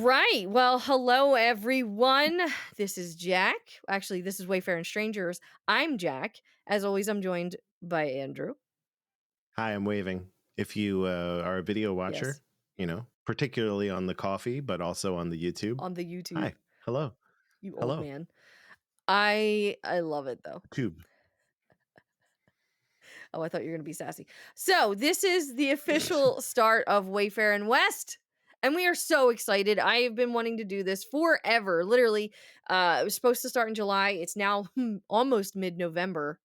right. Well, hello, everyone. This is Jack. Actually, this is Wayfarin Strangers. I'm Jack. As always, I'm joined by Andrew. Hi, I'm waving. If you are a video watcher, Yes. particularly on the coffee, but also on the YouTube. On the YouTube. Hi. Hello. You old Hello. man. I love it though. Tube. Oh, I thought you were going to be sassy. So, this is the official start of Wayfarin West. And we are so excited. I have been wanting to do this forever. Literally, it was supposed to start in July. It's now almost mid-November.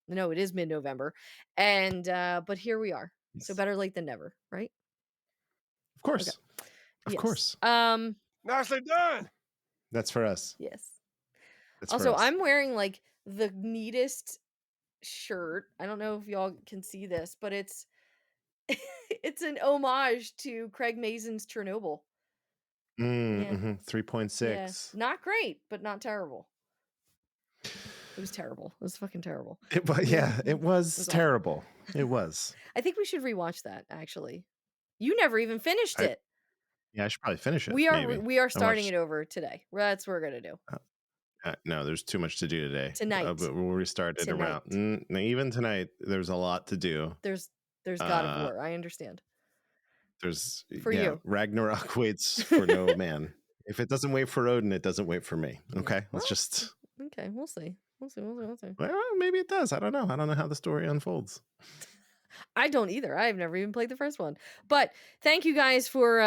No, it is mid-November. And but here we are. So Yes. better late than never, right? Of course. Okay. Of Yes. course. Nicely done. That's for us. Yes. That's for Also, us. I'm wearing like the neatest shirt. I don't know if y'all can see this, but it's it's an homage to Craig Mazin's Chernobyl. Yeah. 3.6. Yeah. Not great, but not terrible. It was terrible. It was fucking terrible. It was, it was awful. terrible. It was. I think we should rewatch that, actually. You never even finished it. Yeah, I should probably finish it. We maybe. are starting it over today. That's what we're gonna do. No, there's too much to do today. Tonight. But we'll restart it around. Even tonight, there's a lot to do. There's God of War. I understand. There's for you. Ragnarok waits for no man. If it doesn't wait for Odin, it doesn't wait for me. Okay, let's just. Okay, we'll see. We'll see. Well, maybe it does. I don't know. I don't know how the story unfolds. I don't either. I've never even played the first one. But thank you guys for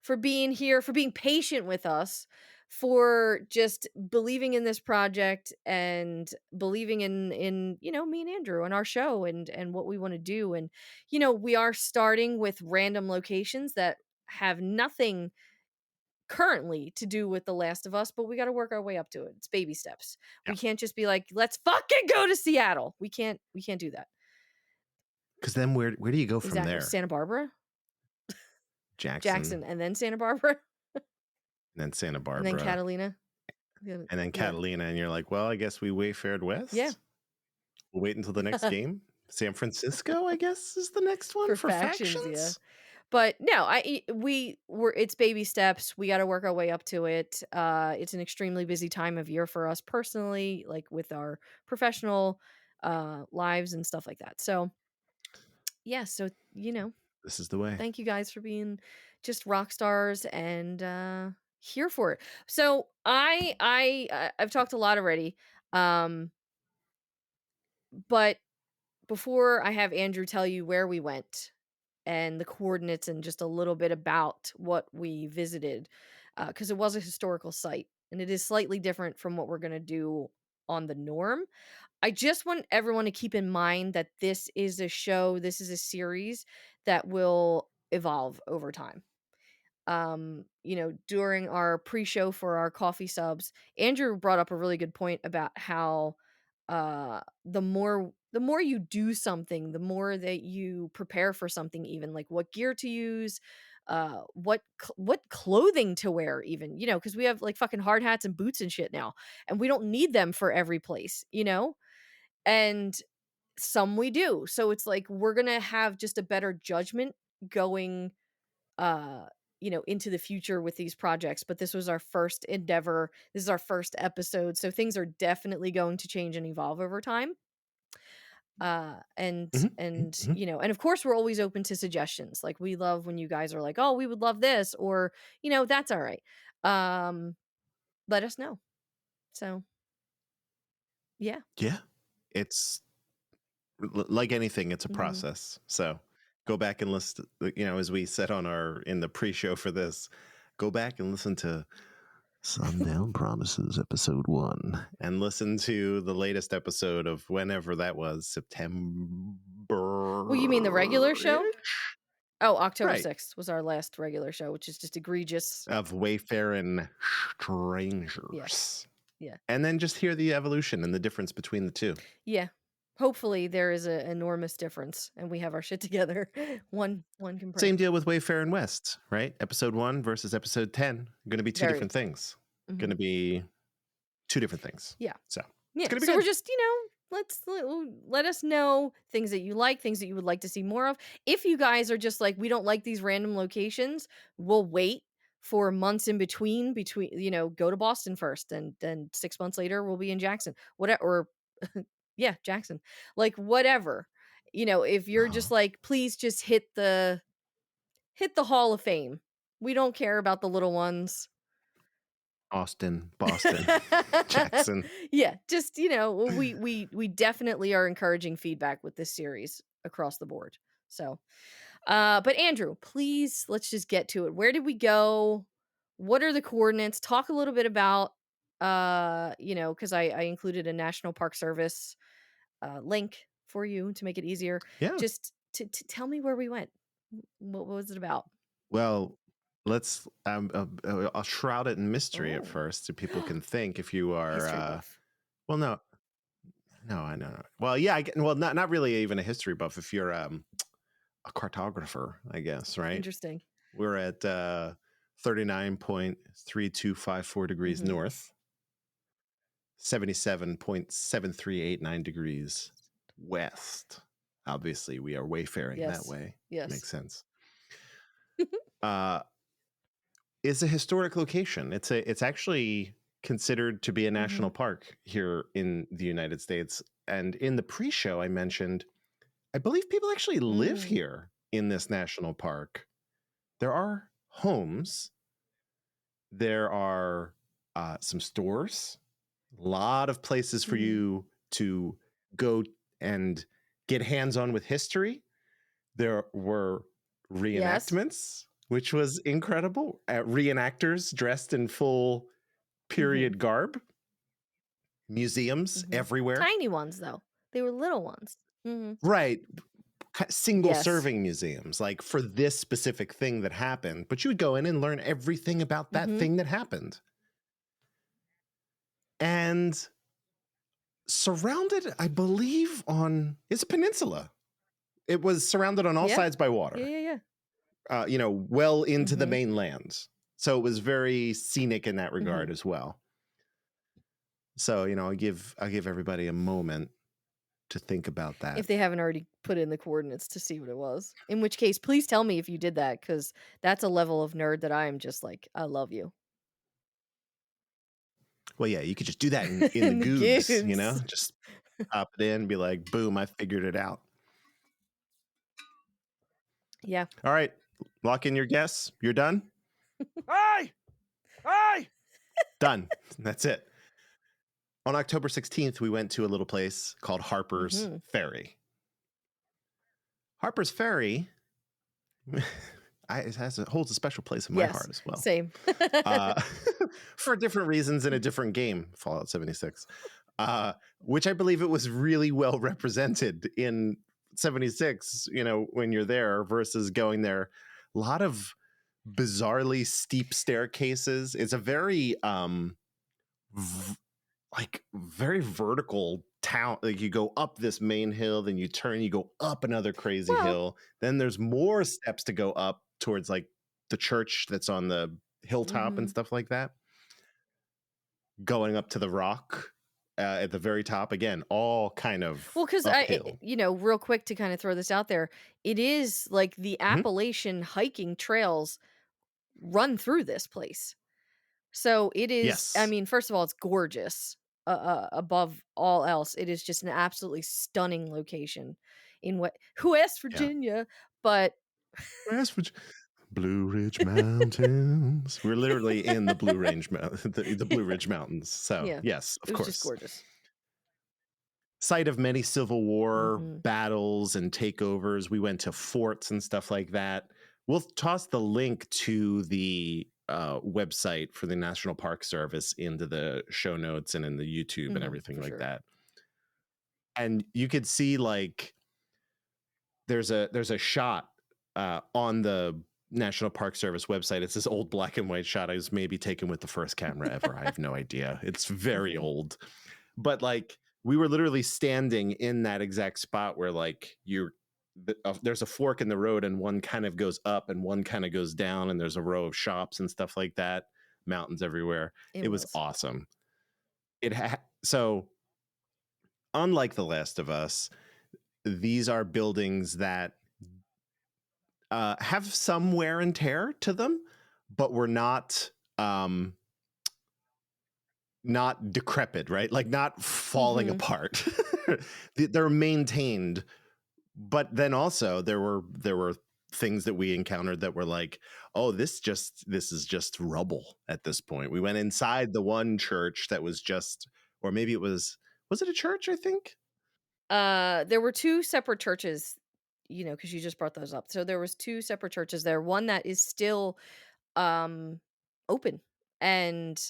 for being here, for being patient with us, for just believing in this project and believing in me and Andrew and our show and what we want to do. And we are starting with random locations that have nothing currently to do with The Last of Us, but we got to work our way up to it. It's baby steps. Yeah. We can't just be like, let's fucking go to Seattle. We can't do that. Because then where do you go from there? Santa Barbara? Jackson. And then Santa Barbara? And then Santa Barbara. And then Catalina. And then Catalina. And you're like, well, I guess we Wayfared West? Yeah. We'll wait until the next game. San Francisco, I guess, is the next one for factions. Yeah. But no, it's baby steps. We got to work our way up to it. It's an extremely busy time of year for us personally, like with our professional lives and stuff like that. So yeah, so this is the way. Thank you guys for being just rock stars and here for it. So I've talked a lot already. But before I have Andrew tell you where we went and the coordinates and just a little bit about what we visited, because it was a historical site and it is slightly different from what we're going to do on the norm. I just want everyone to keep in mind that this is a show, this is a series that will evolve over time. During our pre-show for our coffee subs, Andrew brought up a really good point about how the more you do something, the more that you prepare for something, even like what gear to use, what clothing to wear, even, because we have like fucking hard hats and boots and shit now, and we don't need them for every place, and some we do. So it's like we're gonna have just a better judgment going into the future with these projects. But this was our first endeavor. This is our first episode, so things are definitely going to change and evolve over time. And of course we're always open to suggestions. Like, we love when you guys are like, oh, we would love this, or that's all right. Let us know. So yeah, it's like anything, it's a process. So go back and listen, as we said in the pre-show for this, go back and listen to Sundown Promises episode 1 and listen to the latest episode of whenever that was, September. Well, you mean the regular show? Oh, October 6th was our last regular show, which is just egregious. Of Wayfarin Strangers. Yeah. And then just hear the evolution and the difference between the two. Yeah. Hopefully there is an enormous difference and we have our shit together. One comparison. Same deal with Wayfarin West, right? Episode 1 versus episode 10. Going to be two different things. Mm-hmm. Going to be two different things. Yeah. So it's gonna be good. We're just, let us know things that you like, things that you would like to see more of. If you guys are just like, we don't like these random locations, we'll wait for months in between, go to Boston first, and then 6 months later we'll be in Jackson. Whatever, or yeah, Jackson. Like, whatever. If you're Uh-huh. just like, please just hit the Hall of Fame. We don't care about the little ones. Austin, Boston, Jackson. Yeah, just, we definitely are encouraging feedback with this series across the board. So, but Andrew, please, let's just get to it. Where did we go? What are the coordinates? Talk a little bit about, because I included a National Park Service link for you to make it easier. Yeah. Just to tell me where we went. What was it about? Well, let's I'll shroud it in mystery at Oh, first so people can think if you are history buff. well, no, I know. Well, yeah, well, not really even a history buff if you're a cartographer, I guess, right? Interesting. We're at 39.3254 degrees Mhm. north, 77.7389 degrees west. Obviously, we are wayfaring that Yes. way. Yes. Makes sense. Uh, it's a historic location. It's actually considered to be a national Mhm. park here in the United States. And in the pre-show, I mentioned, I believe people actually live Mm. here in this national park. There are homes. There are some stores, a lot of places for Mhm. you to go and get hands-on with history. There were Yes. reenactments, which was incredible. Reenactors dressed in full Mhm. period garb, museums Mhm. everywhere. Tiny ones, though. They were little ones. Mhm. Right. Single Yes. serving museums, like for this specific thing that happened. But you would go in and learn everything about that Mhm. thing that happened. And surrounded, I believe, it's a peninsula. It was surrounded on all Yeah. sides by Yeah, water, yeah, yeah. well into the Mhm. mainland. So it was very scenic in that regard Mhm. as well. So, I'll give everybody a moment to think about that. If they haven't already put in the coordinates to see what it was. In which case, please tell me if you did that, because that's a level of nerd that I am just like, I love you. Well, yeah, you could just do that in the In the Googs, googs. just pop it in and be like, boom, I figured it out. Yeah. All right, lock in your guess. You're done? Hey! Hey! Done. That's it. On October 16th, we went to a little place called Harper's Mhm. Ferry. Harper's Ferry holds a special place in my Yes. heart as well. Same. Uh, for different reasons in a different game, Fallout 76, which I believe it was really well represented in 76, when you're there versus going there. A lot of bizarrely steep staircases. It's a very very vertical town. Like, you go up this main hill, then you turn, you go up another crazy Well, hill, then there's more steps to go up towards like the church that's on the hilltop and mhm. stuff like that, going up to the rock at the very top, again, all kind of Well, because uphill. real quick to kind of throw this out there, it is like the Mhm. Appalachian hiking trails run through this place. So it is, I Yes. mean, first of all, it's gorgeous. Above all else, it is just an absolutely stunning location in West Yeah. Virginia. But West Virginia. Blue Ridge Mountains. We're literally in the the Blue Ridge Mountains. So yeah, yes, it of was just course. gorgeous. Site of many Civil War Hmm. battles and takeovers. We went to forts and stuff like that. We'll toss the link to the website for the National Park Service into the show notes and in the YouTube and everything For like sure. that. And you could see, like, there's a shot on the National Park Service website. It's this old black and white shot. I was maybe taken with the first camera ever. I have no idea. It's very Hmm. old. But like, we were literally standing in that exact spot where, like, there's a fork in the road and one kind of goes up and one kind of goes down, and there's a row of shops and stuff like that, mountains everywhere. It It was was. awesome. So unlike The Last of Us, these are buildings that have some wear and tear to them, but we're not decrepit, right? Like not falling Mhm. apart. They're maintained, but then also there were things that we encountered that were like, oh, this is just rubble at this point. We went inside the one church that was just, or maybe was it a church, I think? There were 2 separate churches, because you just brought those up. So there was 2 separate churches there. One that is still, um, open and,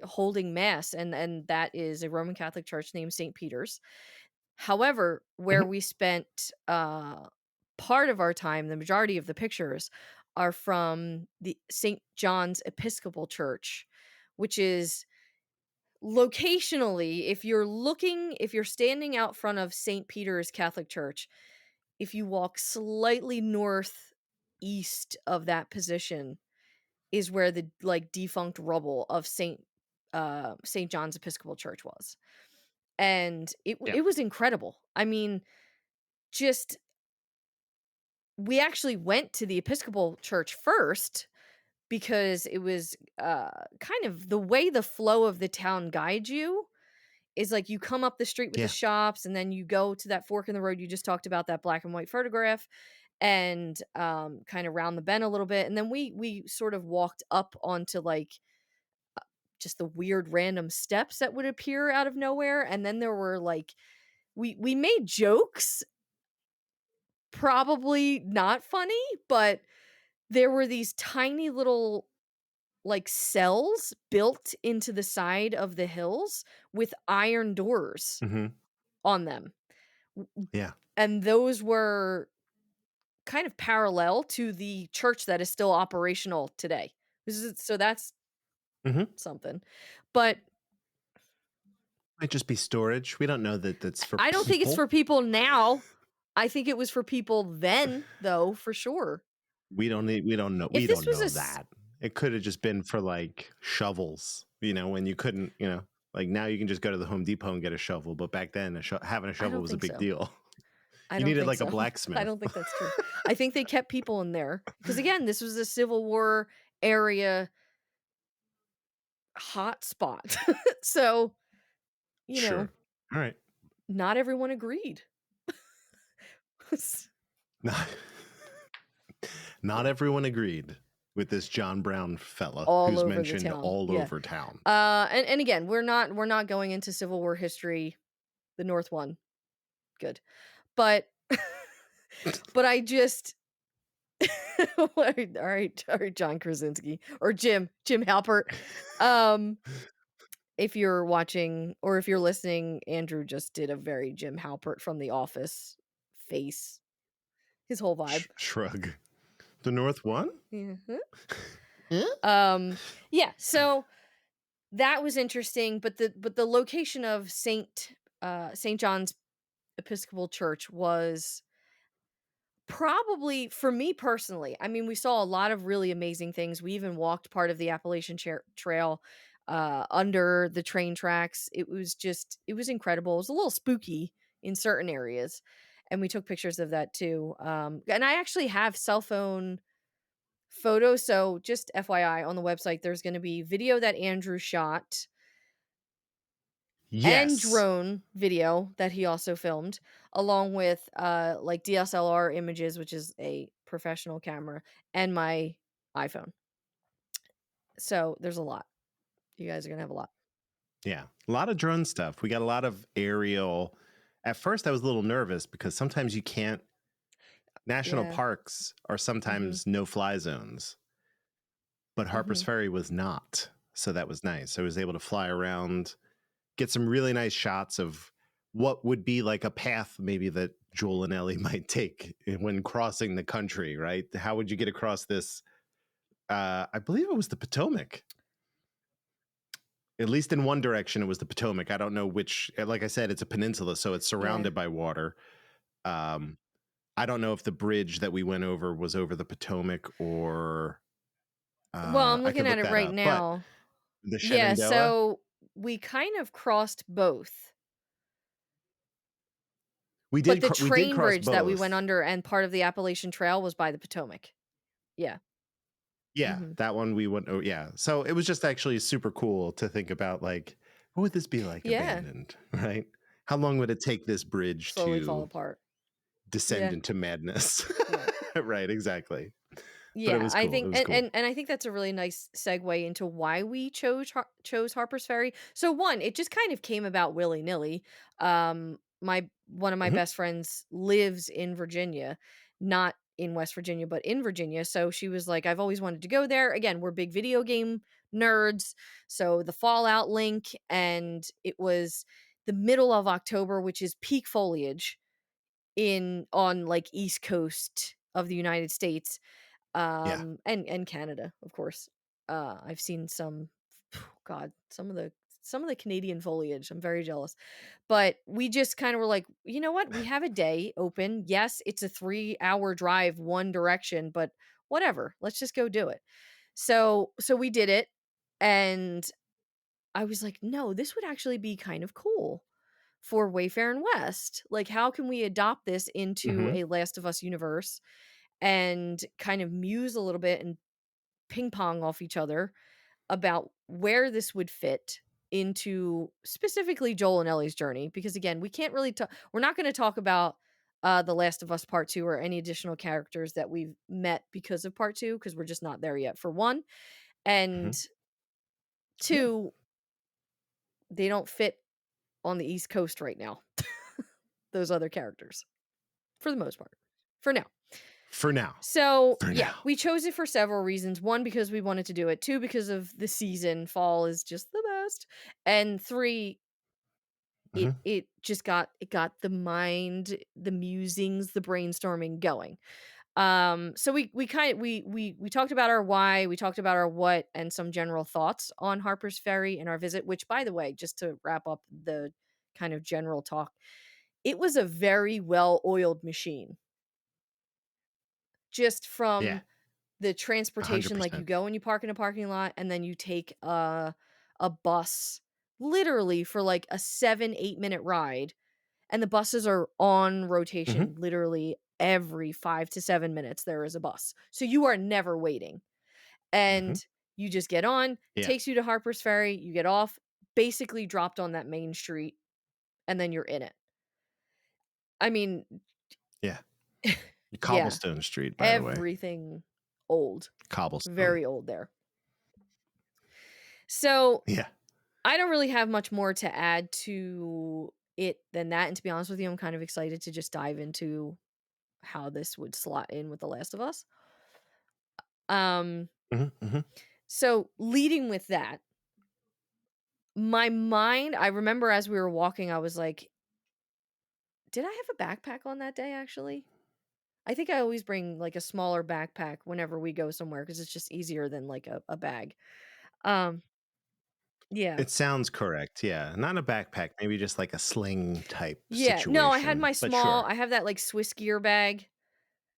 holding mass, and that is a Roman Catholic church named St. Peter's. However, where Mhm. we spent, part of our time, the majority of the pictures are from the St. John's Episcopal Church, which is locationally, if you're standing out front of St. Peter's Catholic Church, if you walk slightly northeast of that position is where the, like, defunct rubble of St. John's Episcopal Church was. And Yeah. it was incredible. I mean, just we actually went to the Episcopal Church first because it was, kind of the way the flow of the town guides you is, like, you come up the street with the Yeah. shops, and then you go to that fork in the road you just talked about, that black and white photograph, and, kinda round the bend a little bit, and then we sort of walked up onto, like, just the weird random steps that would appear out of nowhere, and then there were, like, we made jokes, probably not funny, but there were these tiny little, like, cells built into the side of the hills with iron doors Hmm. on them. W Yeah. And those were kind of parallel to the church that is still operational today. So that's Hmm. something. But Might just be storage. We don't know that that's for I don't think it's people. for people now. I think it was for people then, though, for sure. We If this don't was a know s that. It could have just been for like shovels, when you couldn't, like now you can just go to the Home Depot and get a shovel, but back then having a I shovel don't was a think big so. deal. I You don't needed think like a so. I blacksmith. don't think that's true. I think they kept people in there because, again, this was a Civil War area hot spot. So, you know, Sure. All right. not everyone agreed. Not, not everyone agreed with this John Brown fella All who's over the mentioned town, all yeah. over town. And again, we're not going into Civil War history. The North won, good. But but I just all right, John Krasinski or Jim Halpert. Um, if you're watching or if you're listening, Andrew just did a very Jim Halpert from The Office face, his whole vibe. Shrug. The North won? Mhm. Yeah. Yeah, so that was interesting, but the location of St. John's Episcopal Church was probably for me personally, I mean, we saw a lot of really amazing things. We even walked part of the Appalachian Trail under the train tracks. It was incredible. It was a little spooky in certain areas, and we took pictures of that too. And I actually have cell phone photos. So just FYI, on the website, there's going to be video that Andrew shot and Yes. drone video that he also filmed, along with, like, DSLR images, which is a professional camera, and my iPhone. So, there's a lot. You guys are gonna have a lot. Yeah. A lot of drone stuff. We got a lot of aerial. At first, I was a little nervous because sometimes you can't, national Yeah. parks are Mhm. sometimes no fly zones, but Harper's Mhm. Ferry was not. So that was nice. I was able to fly around, get some really nice shots of what would be like a path maybe that Joel and Ellie might take when crossing the country, right? How would you get across this? I believe it was the Potomac. At least in one direction, it was the Potomac. I don't know which. Like I said, it's a peninsula, so it's Yeah. surrounded by water. Um, I don't know if the bridge that we went over was over the Potomac or Well, I'm I looking could at look it that right up. But now. the Yeah, Shenandoah, so we kind of crossed both, but the we did train cross bridge that we went both. under and part of the Appalachian Trail was by the Potomac. Yeah. Yeah, Mhm. that one we went. Oh, yeah. So it was just actually super cool to think about, like, what would this be like Yeah, abandoned, right? How long would it take this bridge slowly fall to apart. descend Yeah, into madness? right. Right, exactly. But it Yeah, was I cool. It think was and cool. and I think that's a really nice segue into why we chose Harper's Ferry. So one, it just kind of came about willy-nilly. My one of my Mhm. best friends lives in Virginia, not in West Virginia, but in Virginia. So she was like, I've always wanted to go there. Again, we're big video game nerds. So the Fallout link, and it was the middle of October, which is peak foliage in on like East Coast of the United States, Yeah. and Canada, of course. I've seen some god, some of the Canadian foliage. I'm very jealous. But we just kind of were like, you know what? We have a day open. Yes, it's a 3-hour drive one direction, but whatever. Let's just go do it. So we did it, and I was like, no, this would actually be kind of cool for Wayfarin West. Like, how can we adopt this into Mhm. a Last of Us universe and kind of muse a little bit and ping pong off each other about where this would fit into specifically Joel and Ellie's journey? Because again, we can't really talk. We're not going to talk about The Last of Us Part Two or any additional characters that we've met because of Part Two, because we're just not there yet. For one, and Mhm. Yeah. two, they don't fit on the East Coast right now. Those other characters, for the most part, for now. For now. So, For yeah, now. we chose it for several reasons. One, because we wanted to do it. Two, because of the season. Fall is just the best. And three, it Mhm. it just got the mind, the musings, the brainstorming going. So we kind of we talked about our why, we talked about our what, and some general thoughts on Harper's Ferry and our visit, which, by the way, just to wrap up the kind of general talk, it was a very well-oiled machine. Just Yeah. from the transportation, like, you 100%. go and you park in a parking lot, and then you take a bus literally for, like, a 7-8 minute ride, and the buses are on Mhm. rotation literally every 5 to 7 minutes there is a bus. So you are never waiting, Mhm. and you just get on, Yeah. takes you to Harper's Ferry, you get off, basically dropped on that main street, and then you're in it. I mean, Yeah. yeah, Cobblestone Street, by the way. everything old, Cobblestone. very old there. So Yeah. I don't really have much more to add to it than that, and to be honest with you, I'm kind of excited to just dive into how this would slot in with The Last of Us. Um, Mhm. Mhm. so leading with that, my mind, I remember as we were walking, I was like, did I have a backpack on that day actually? I think I always bring like a smaller backpack whenever we go somewhere because it's just easier than like a bag. Um, yeah. It sounds correct. Yeah. Not a backpack, maybe just like a sling type Yeah. No, I had situation, my but small, sure. I have that like Swiss gear bag.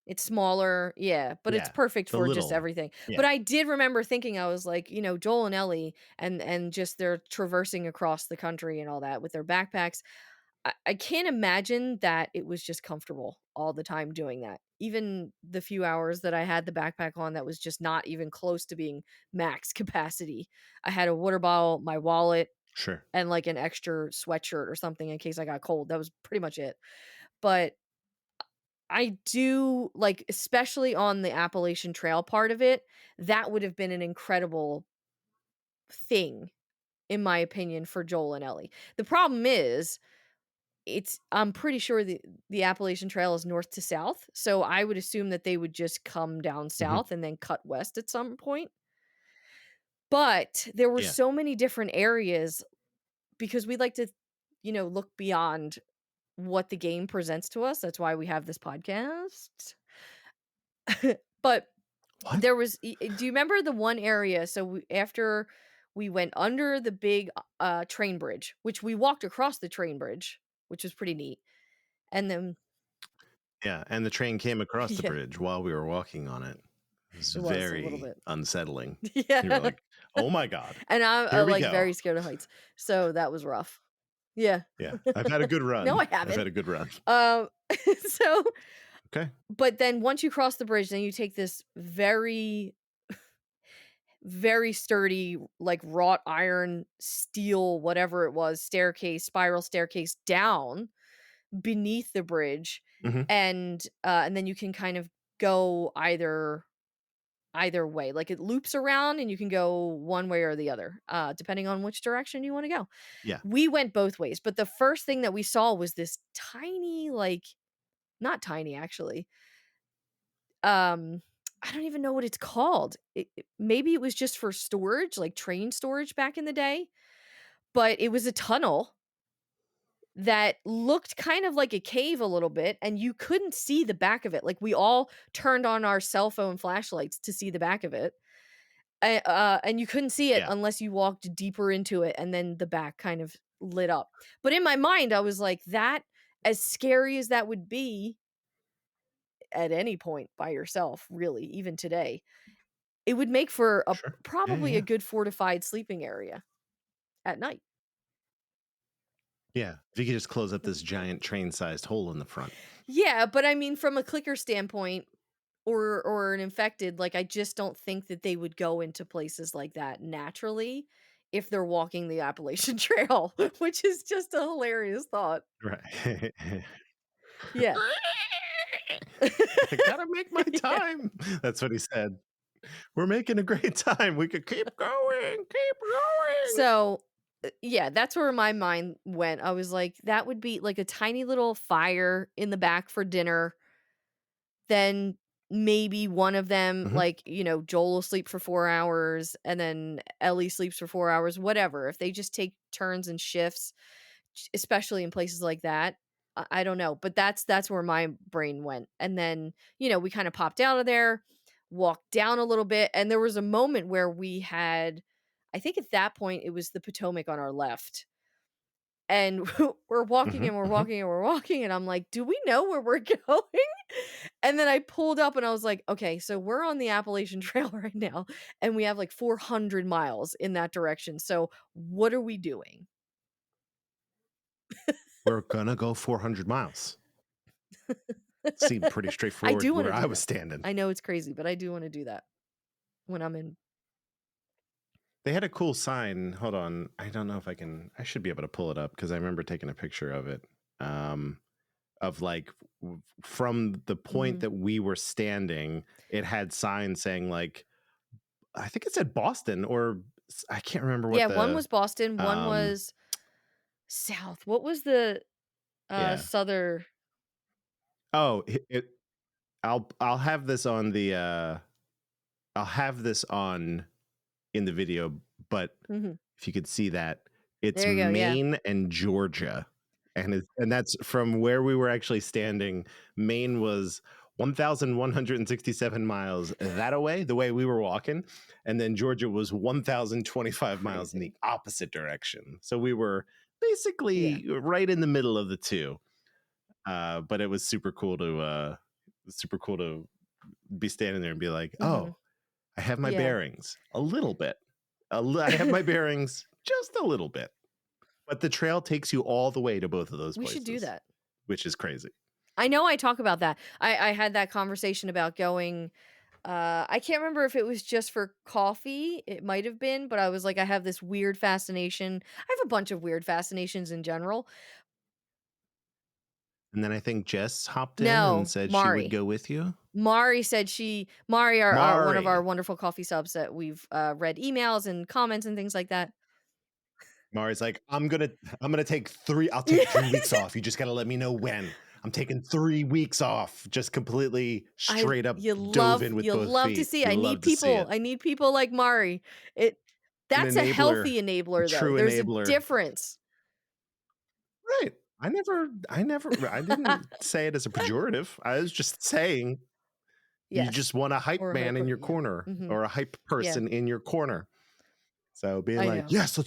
It's smaller, yeah, but it's Yeah. perfect The for just little. everything. But Yeah. I did remember thinking, I was like, Joel and Ellie, and just they're traversing across the country and all that with their backpacks. I can't imagine that it was just comfortable all the time doing that. Even the few hours that I had the backpack on, that was just not even close to being max capacity. I had a water bottle, my wallet, Sure. and like an extra sweatshirt or something in case I got cold. That was pretty much it. But I do like, especially on the Appalachian Trail part of it, that would have been an incredible thing, in my opinion, for Joel and Ellie. The problem is, I'm pretty sure the Appalachian Trail is north to south, so I would assume that they would just come down Mhm. south and then cut west at some point. But there were Yeah. so many different areas because we like to, look beyond what the game presents to us. That's why we have this podcast. But What? there was do you remember the one area, so after we went under the big train bridge, which we walked across the train bridge, which was pretty neat. And then Yeah, and the train came across the yeah, bridge while we were walking on it. It was it was a little very bit. unsettling. You were Yeah. like, "Oh my god. And I'm Here we like go." very scared of heights. So that was rough. Yeah. Yeah. I've had a good No, run. I I've had haven't. a good run. Um so Okay. but then once you cross the bridge, then you take this very very sturdy, like, wrought iron, steel, whatever it was, staircase, spiral staircase down beneath the bridge, Mhm. and then you can kind of go either way. Like, it loops around and you can go one way or the other, depending on which direction you wanna go. Yeah. We went both ways, but the first thing that we saw was this tiny, like, not tiny, actually, um, I don't even know what it's called. Maybe it was just for storage, like train storage back in the day, but it was a tunnel that looked kind of like a cave a little bit, and you couldn't see the back of it. Like, we all turned on our cell phone flashlights to see the back of it, and you couldn't see it Yeah. unless you walked deeper into it, and then the back kind of lit up. But in my mind, I was like, "That as scary as that would be at any point by yourself, really, even today, it would make for a Sure. Yeah, probably a yeah. good fortified sleeping area at night." Yeah. If you could just close up this giant train-sized hole in the front. Yeah, but I mean, from a clicker standpoint, or an infected, like, I just don't think that they would go into places like that naturally if they're walking the Appalachian Trail, which is just a hilarious thought. Right. Yeah. I gotta make my Yeah. time. That's what he said. We're making a great time. We could keep going, keep going. So, yeah, that's where my mind went. I was like, that would be like a tiny little fire in the back for dinner. Then maybe one of them, Mhm. like, Joel will sleep for 4 hours, and then Ellie sleeps for 4 hours, whatever. If they just take turns and shifts, especially in places like that, I don't know, but that's where my brain went. And then, we kinda popped out of there, walked down a little bit, and there was a moment where we had, I think at that point, it was the Potomac on our left. And we're walking Mhm. and we're Mhm. walking and we're walking, and I'm like, "Do we know where we're going?" And then I pulled up and I was like, "Okay, so we're on the Appalachian Trail right now, and we have like 400 miles in that direction. So what are we doing?" We're gonna go 400 miles. Seemed pretty I straightforward do where wanna I do was that. standing. I know it's crazy, but I do wanna do that when I'm in. They had a cool sign. Hold on. I don't know if I should be able to pull it up because I remember taking a picture of it. Um, of like from the point Mhm. that we were standing, it had signs saying like I think it said Boston or I can't remember what Yeah, one the was Boston, one um was South. What was the, yeah. Souther. Oh, I'll have this on the I'll have this on in the video, but Mhm. if you could see that, it's There you go, yeah. Maine and Georgia. And that's from where we were actually standing. Maine was 1,167 miles that away, the way we were walking, and then Georgia was 1,025 miles in the Crazy. opposite direction. So we were Yeah. basically right in the middle of the two. But it was super cool to be standing there and be like, Mhm. "Oh, I have my Yeah. bearings a little bit. I have my bearings just a little bit." But the trail takes you all the way to both of those We should do places, that. which is crazy. I know I talk about that. I had that conversation about going. I can't remember if it was just for coffee. It might have been, but I was like, I have this weird fascination. I have a bunch of weird fascinations in general. And then I think Jess hopped in and No, said she would Mari. go with you. Mari, our one of our Mari. wonderful coffee subs that we've read emails and comments and things like that. Mari's like, I'm gonna take three. I'll take Yeah, 3 weeks off. You just gotta let me know when. I'm taking 3 weeks off. Just completely I straight up you dove love in with you both love to feet. see. You love to see it. I need people like Mari. It An That's a enabler, healthy a enabler though. true There's a enabler. difference. Right. I didn't say it as a pejorative. I was just saying you Yes. just want a hype Or man in Harper, your yeah. corner Mhm. or a hype Yeah, person in your corner. So being I like, know. yes,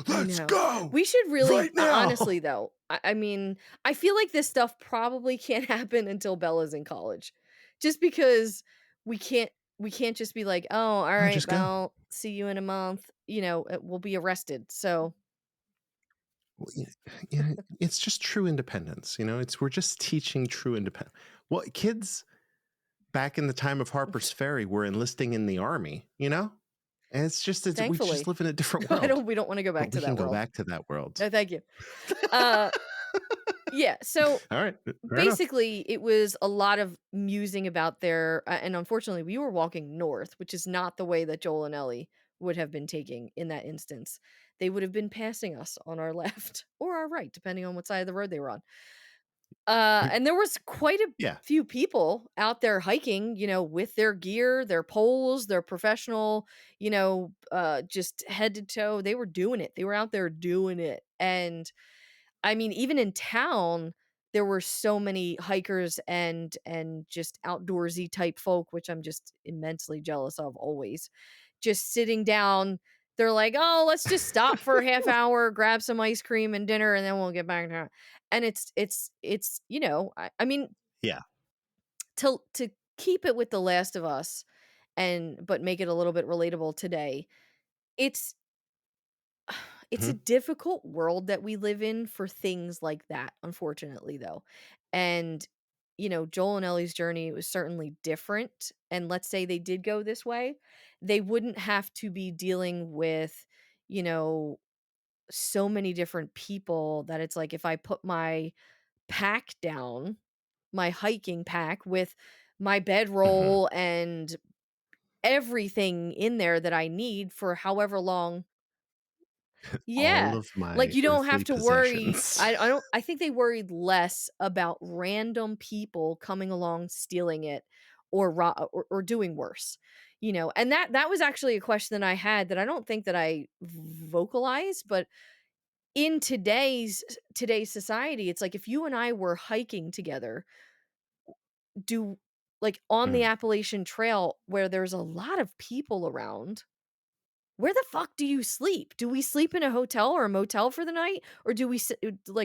I let's know. go We should really right now. honestly though, I mean, I feel like this stuff probably can't happen until Bella's in college. Just because we can't we can't just be like, "Oh, all No, right, just go. Belle, see you in a month." We'll be arrested. So, Well, it's just true independence. We're just teaching true independence. Well, kids back in the time of Harper's Ferry were enlisting in the army. And it's just we just Thankfully. live in a different world, We don't wanna go back but to we can that go world. back to that world. No, thank you. Uh, yeah, so All right, fair enough. basically, it was a lot of musing about their and unfortunately, we were walking north, which is not the way that Joel and Ellie would have been taking in that instance. They would have been passing us on our left or our right, depending on what side of the road they were on. And there was quite a Yeah. few people out there hiking, with their gear, their poles, their professional, just head to toe. They were doing it. They were out there doing it. And I mean, even in town, there were so many hikers and just outdoorsy type folk, which I'm just immensely jealous of always. Just sitting down, they're like, "Oh, let's just stop for a half hour, grab some ice cream and dinner, and then we'll get back to." And I mean, Yeah. to keep it with The Last of Us, but make it a little bit relatable today. It's it's a Mhm. difficult world that we live in for things like that, unfortunately, though. And, Joel and Ellie's journey was certainly different. And let's say they did go this way, they wouldn't have to be dealing with, you know, so many different people that it's like if I put my pack down, my hiking pack with my Mhm. bedroll and everything in there that I need for however long. All Yeah, of like, my you don't have earthly to worry. possessions. I think they worried less about random people coming along stealing it or doing worse, and that was actually a question that I had that I don't think that I vocalized, but in today's society, it's like if you and I were hiking together, do like, on the Mhm. Appalachian Trail where there's a lot of people around, where the fuck do you sleep? Do we sleep in a hotel or a motel for the night, or do we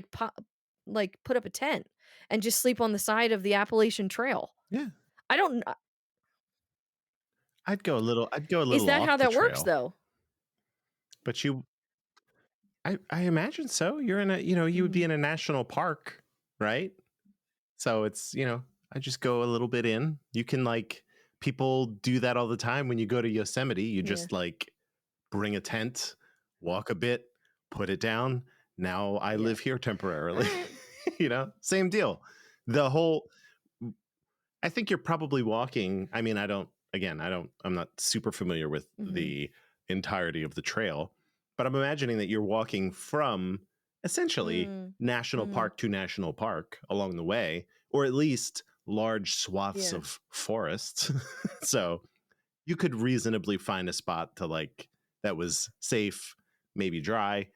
put up a tent and just sleep on the side of the Appalachian Trail? Yeah. I don't kn I'd go a Is little that how off the that works, trail. though? But I imagine so. You're in you would be Mhm. in a national park, right? So it's, I just go a little bit in. You can people do that all the time when you go to Yosemite. You Yeah. just bring a tent, walk a bit, put it down. Now I Yeah. live here temporarily. Alright. Same deal. The whole I think you're probably walking. I mean, I'm not super familiar with Mhm. the entirety of the trail, but I'm imagining that you're walking from essentially Mm. national Mhm. park to national park along the way, or at least large swaths Yeah. of forest. So you could reasonably find a spot to that was safe, maybe dry,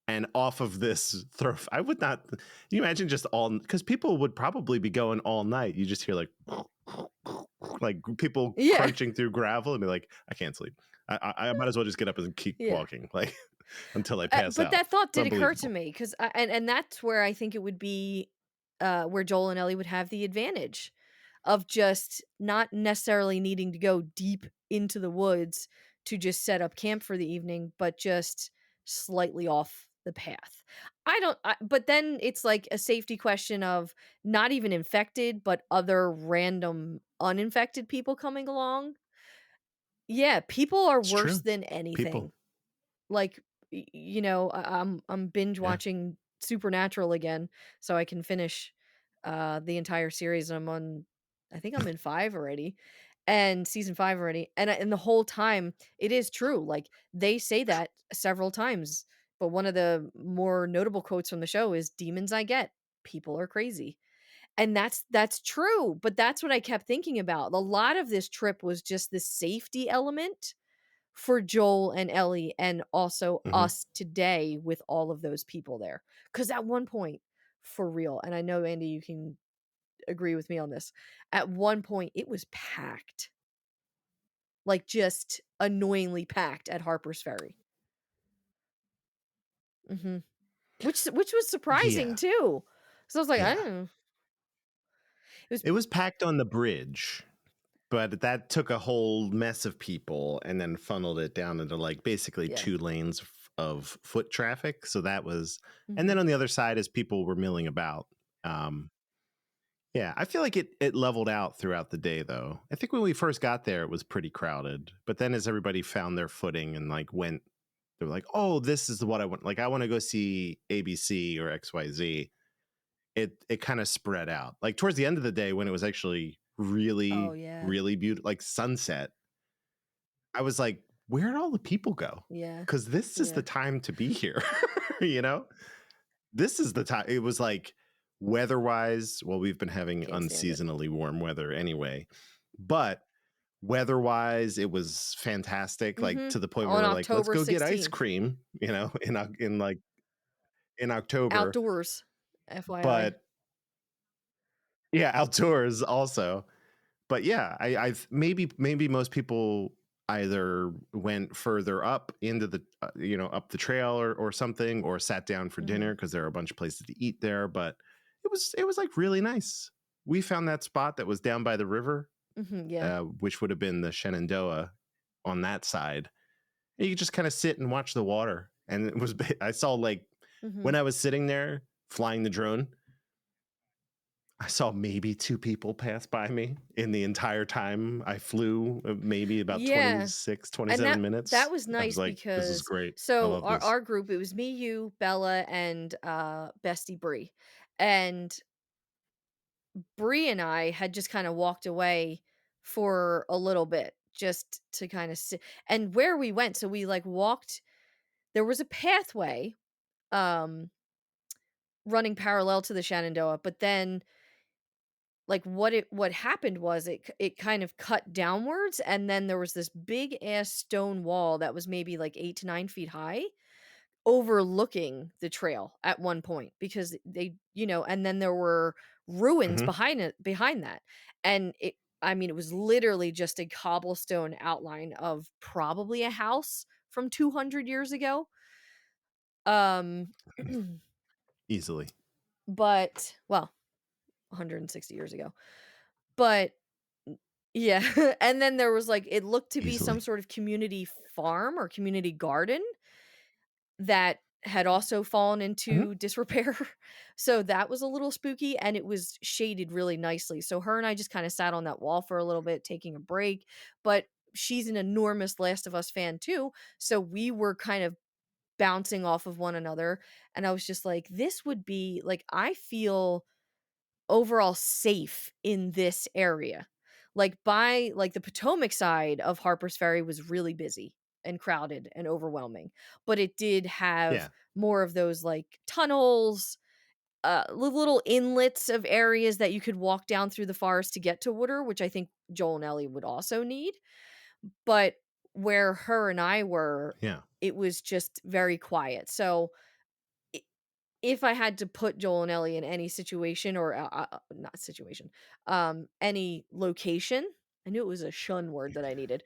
and off of this I would not. You imagine just all because people would probably be going all night. You just hear people Yeah. crunching through gravel and be like, I can't sleep. I might as well just get up and keep Yeah. walking until I pass But out. that thought It's did occur to unbelievable. me 'cause and that's where I think it would be, where Joel and Ellie would have the advantage of just not necessarily needing to go deep into the woods to just set up camp for the evening, but just slightly off the path. But then it's like a safety question of not even infected, but other random uninfected people coming along. Yeah, people are It's worse true. than People. anything. Like, I'm binge Yeah. watching Supernatural again so I can finish, the entire series. I think I'm in 5 already, and season 5 already, and the whole time, it is true, like, they say that several times, but one of the more notable quotes from the show is, "Demons I get, people are crazy." And that's true, but that's what I kept thinking about. A lot of this trip was just the safety element for Joel and Ellie and also Hmm. us today with all of those people there. Because at one point, for real, and I know, Andy, you can agree with me on this, at one point, it was packed, like, just annoyingly packed at Harper's Ferry. Mhm. Which was surprising Yeah. too. So I was like, "I Yeah. don't know." It was It was packed on the bridge, but that took a whole mess of people and then funneled it down into basically yeah. 2 lanes of foot traffic. So that was, and then Mhm. on the other side, as people were milling about, um, Yeah, I feel like it leveled out throughout the day though. I think when we first got there it was pretty crowded, but then as everybody found their footing and like went, they were like, "Oh, this is what I want. Like I want to go see ABC or XYZ." It kind of spread out. Like towards the end of the day when it was actually Oh, really yeah. really beautiful like sunset, I was like, "Where'd all the people go?" Yeah. Cuz this is the Yeah. time to be here, you know? This is the time. It was like weather-wise, well, we've been having Can't stand it. unseasonably warm weather anyway, but weather-wise, it was fantastic, like Mhm. to the point where On we're like, "Let's October go get ice 16th. cream," in like in October, Outdoors, FYI. but yeah, outdoors also. But yeah, I've maybe most people either went further up into the up the trail or something, or sat down for Mhm. dinner because there are a bunch of places to eat there. But it was like really nice. We found that spot that was down by the river, Mhm, yeah. which would have been the Shenandoah on that side. And you could just kind of sit and watch the water. And it was I saw like when Mhm. I was sitting there flying the drone, I saw maybe 2 people pass by me in the entire time I flew, maybe about Yeah. 26, And 27 that minutes. was I was nice like, "This is because great. I so love our this." our group, it was me, you, Bella, and, Bestie Bree. And Bree and I had just kinda walked away for a little bit just to kinda sit, and where we went, so we, like, walked, there was a pathway, um, running parallel to the Shenandoah, but then, like, what happened was it kind of cut downwards, and then there was this big ass stone wall that was maybe, like, 8 to 9 feet high, overlooking the trail at one point because and then there were ruins Mhm. behind that. And it was literally just a cobblestone outline of probably a house from 200 years ago. Um Easily. but well, 160 years ago. But yeah, and then there was, like, it looked to be some Easily. sort of community farm or community garden that had also fallen Mhm. into disrepair. So that was a little spooky, and it was shaded really nicely. So her and I just kinda sat on that wall for a little bit, taking a break, but she's an enormous Last of Us fan too, so we were kind of bouncing off of one another, and I was just like, "This would be like, I feel overall safe in this area." Like, the Potomac side of Harper's Ferry was really busy and crowded and overwhelming, but it did have Yeah. more of those, like, tunnels, little inlets of areas that you could walk down through the forest to get to water, which I think Joel and Ellie would also need. But where her and I were, Yeah. it was just very quiet. So if I had to put Joel and Ellie in any situation or, not situation, any location, I knew it was a shun word that I needed.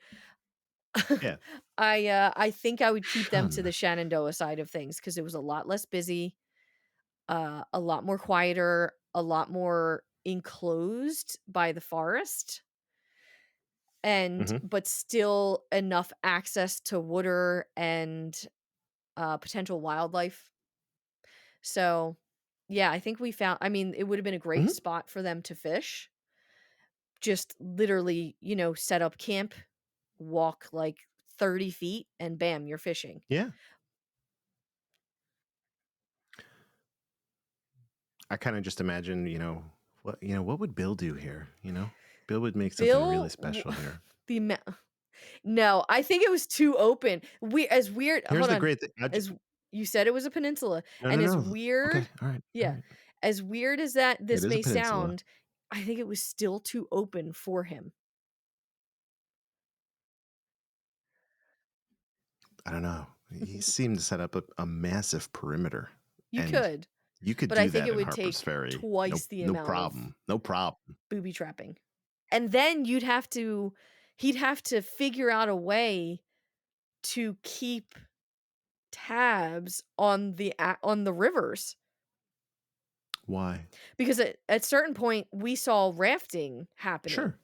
Yeah. I think I would keep them to the Shun. Shenandoah side of things because it was a lot less busy, a lot more quieter, a lot more enclosed by the forest, and Mhm. but still enough access to water and, potential wildlife. So, yeah, I think we found, it would have been a great Mhm. spot for them to fish. Just literally, set up camp, walk like 30 feet, and bam, you're fishing. Yeah. I kinda just imagine, what would Bill do here, you know? Bill would make something really Bill, special here. the no, I think it was too open. As weird, Here's hold the on. great thing. As you said, it was a peninsula, No, no, and as no. weird, Okay. All right. All yeah, right. as weird as that It this is a may peninsula. sound, I think it was still too open for him. I don't know. He seemed to set up a massive perimeter, You and could, you could but I do think that it in would Harper's take Ferry. No, twice the no amount of problem. No problem. booby trapping. And then he'd have to figure out a way to keep tabs on the rivers, Why? because at certain point we saw rafting happening, Sure.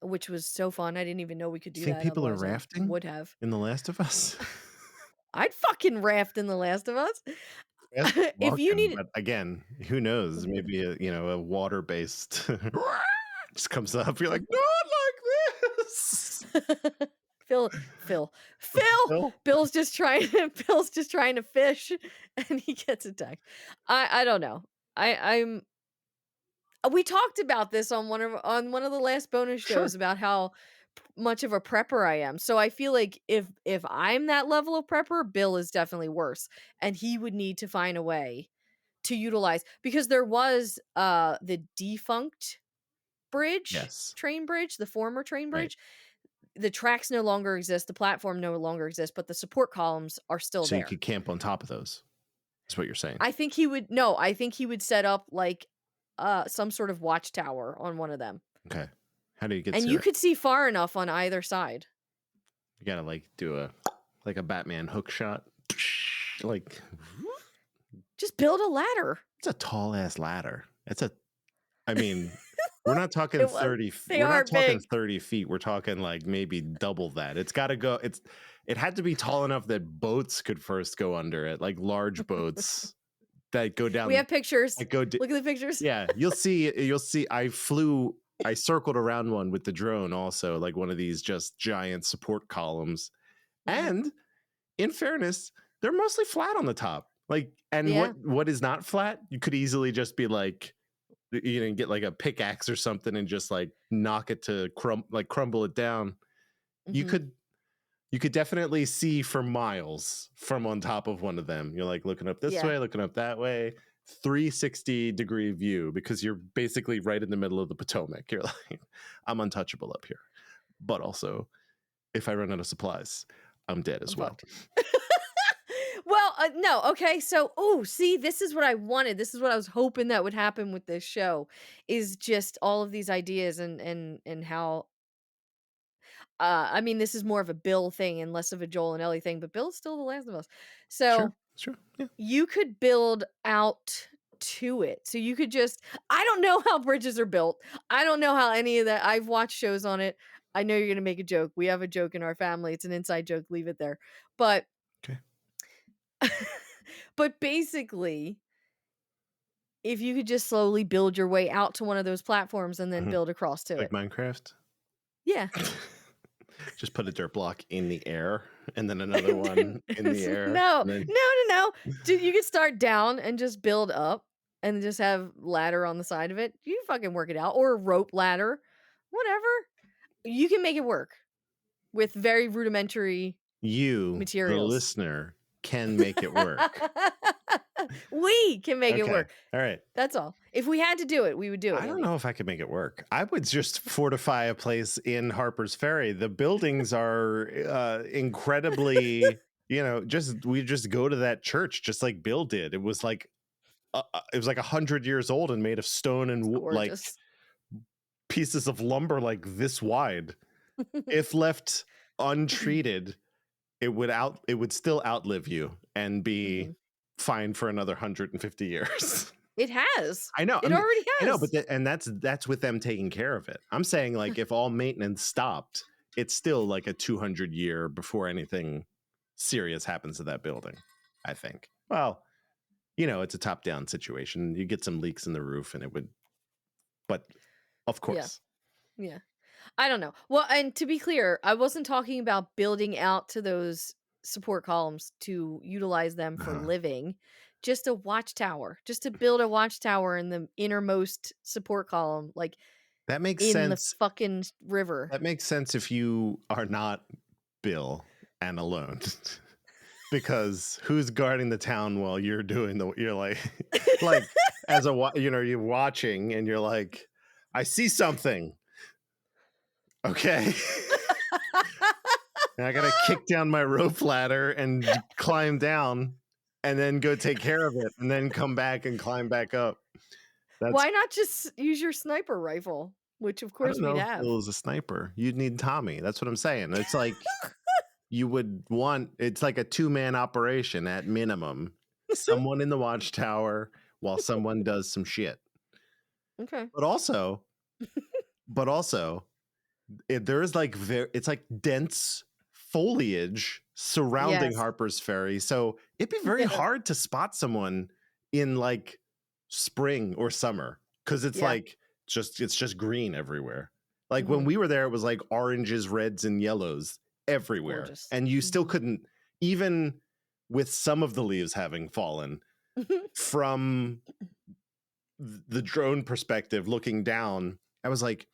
which was so fun. I didn't even know we could You do think that, people are otherwise I rafting would have. in The Last of Us? I'd fucking raft in The Last of Us. Yes, if you walking, need but again, who knows? Maybe a water-based just comes up. You're like, not like this. Phil, Phil, Phil. Bill? Bill's just trying to fish, and he gets attacked. I don't know. I'm. We talked about this on one of the last bonus Sure. shows about how much of a prepper I am. So I feel like if I'm that level of prepper, Bill is definitely worse, and he would need to find a way to utilize, because there was the defunct Yes. train bridge, the former train Right. bridge. The tracks no longer exist, the platform no longer exists, but the support columns are still So you there. could camp on top of those. Is what you're saying. I think he would set up like some sort of watchtower on one of them. Okay. How do you get And to you it? could see far enough on either side. You gotta like do a Batman hook shot. Like Just build a ladder. it's a tall ass ladder. I mean, we're not talking It was 30 they we're are not talking big. 30 feet. We're talking like maybe double that. It's gotta go. It had to be tall enough that boats could first go under it, like large boats that go We down have pictures. that go Look at the pictures. yeah, you'll see. I circled around one with the drone also, like one of these just giant support columns. Mhm. And in fairness, they're mostly flat on the top. Like, and Yeah. what is not flat, you could easily just be like, get like a pickaxe or something and just like knock it to crumble it down. You Mhm. could you could definitely see for miles from on top of one of them. You're like looking up this Yeah. way, looking up that way, 360-degree view, because you're basically right in the middle of the Potomac. You're like, I'm untouchable up here. But also, if I run out of supplies, I'm dead as I'm well. fucked. Well, no, okay, so see, this is what I wanted. This is what I was hoping that would happen with this show, is just all of these ideas and how I mean, this is more of a Bill thing and less of a Joel and Ellie thing, but Bill's still the Last of Us. Sure, So sure, yeah. you could build out to it. So you could just I don't know how bridges are built. I don't know how any of that. I've watched shows on it. I know you're gonna make a joke. We have a joke in our family. It's an inside joke. Leave it there. But Okay. but basically, if you could just slowly build your way out to one of those platforms and then Mhm. build across to Like it. Minecraft. Yeah. Just put a dirt block in the air and then another one in the air. No, And then no. Dude, you could start down and just build up and just have ladder on the side of it. You can fucking work it out. Or a rope ladder. Whatever. You can make it work with very rudimentary you, the materials. listener, can make it work. We can make it Okay. work. All right. That's all. If we had to do it, we would do it, I don't Andy. know if I could make it work. I would just fortify a place in Harper's Ferry. The buildings are incredibly, we just go to that church just like Bill did. It was like 100 years old and made of stone and It's like gorgeous. pieces of lumber like this wide. If left untreated, it would still outlive you and be Mhm. fine for another 150 years. It has. I know. It already I know, but has. that's with them taking care of it. I'm saying like if all maintenance stopped, it's still like a 200-year before anything serious happens to that building, I think. Well, it's a top-down situation. You get some leaks in the roof and it would, but of Yeah. course. Yeah. I don't know. Well, and to be clear, I wasn't talking about building out to those support columns to utilize them for Uh-huh. living. Just a watchtower. Just to build a watchtower in the innermost support column, like That makes in the sense. fucking river. That makes sense if you are not Bill and alone. Because who's guarding the town while you're you're like like you're watching and you're like, I see something. Okay. And I gotta kick down my rope ladder and climb down and then go take care of it and then come back and climb back up. That's Why not just use your sniper rifle? Which of I course don't we'd know if have. Bill is a sniper. You'd need Tommy. That's what I'm saying. It's like it's like a 2-man operation at minimum. Someone in the watchtower while someone does some shit. Okay. But also, there is like it's like dense foliage surrounding Yes. Harper's Ferry. So it'd be very Yeah. hard to spot someone in like spring or summer because it's Yeah. like it's just green everywhere. Like when Mhm. we were there, it was like oranges, reds, and yellows everywhere. Gorgeous. And you still Mhm. couldn't, even with some of the leaves having fallen, from the drone perspective looking down, I was like,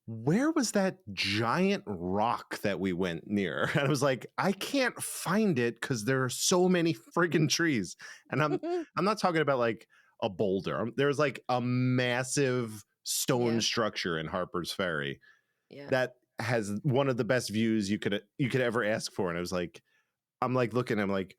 where was that giant rock that we went near? And I was like, I can't find it because there are so many friggin' trees. And I'm not talking about like a boulder. There's like a massive stone Yeah. structure in Harper's Ferry Yeah. that has one of the best views you could ever ask for. And I was like, I'm like looking, I'm like,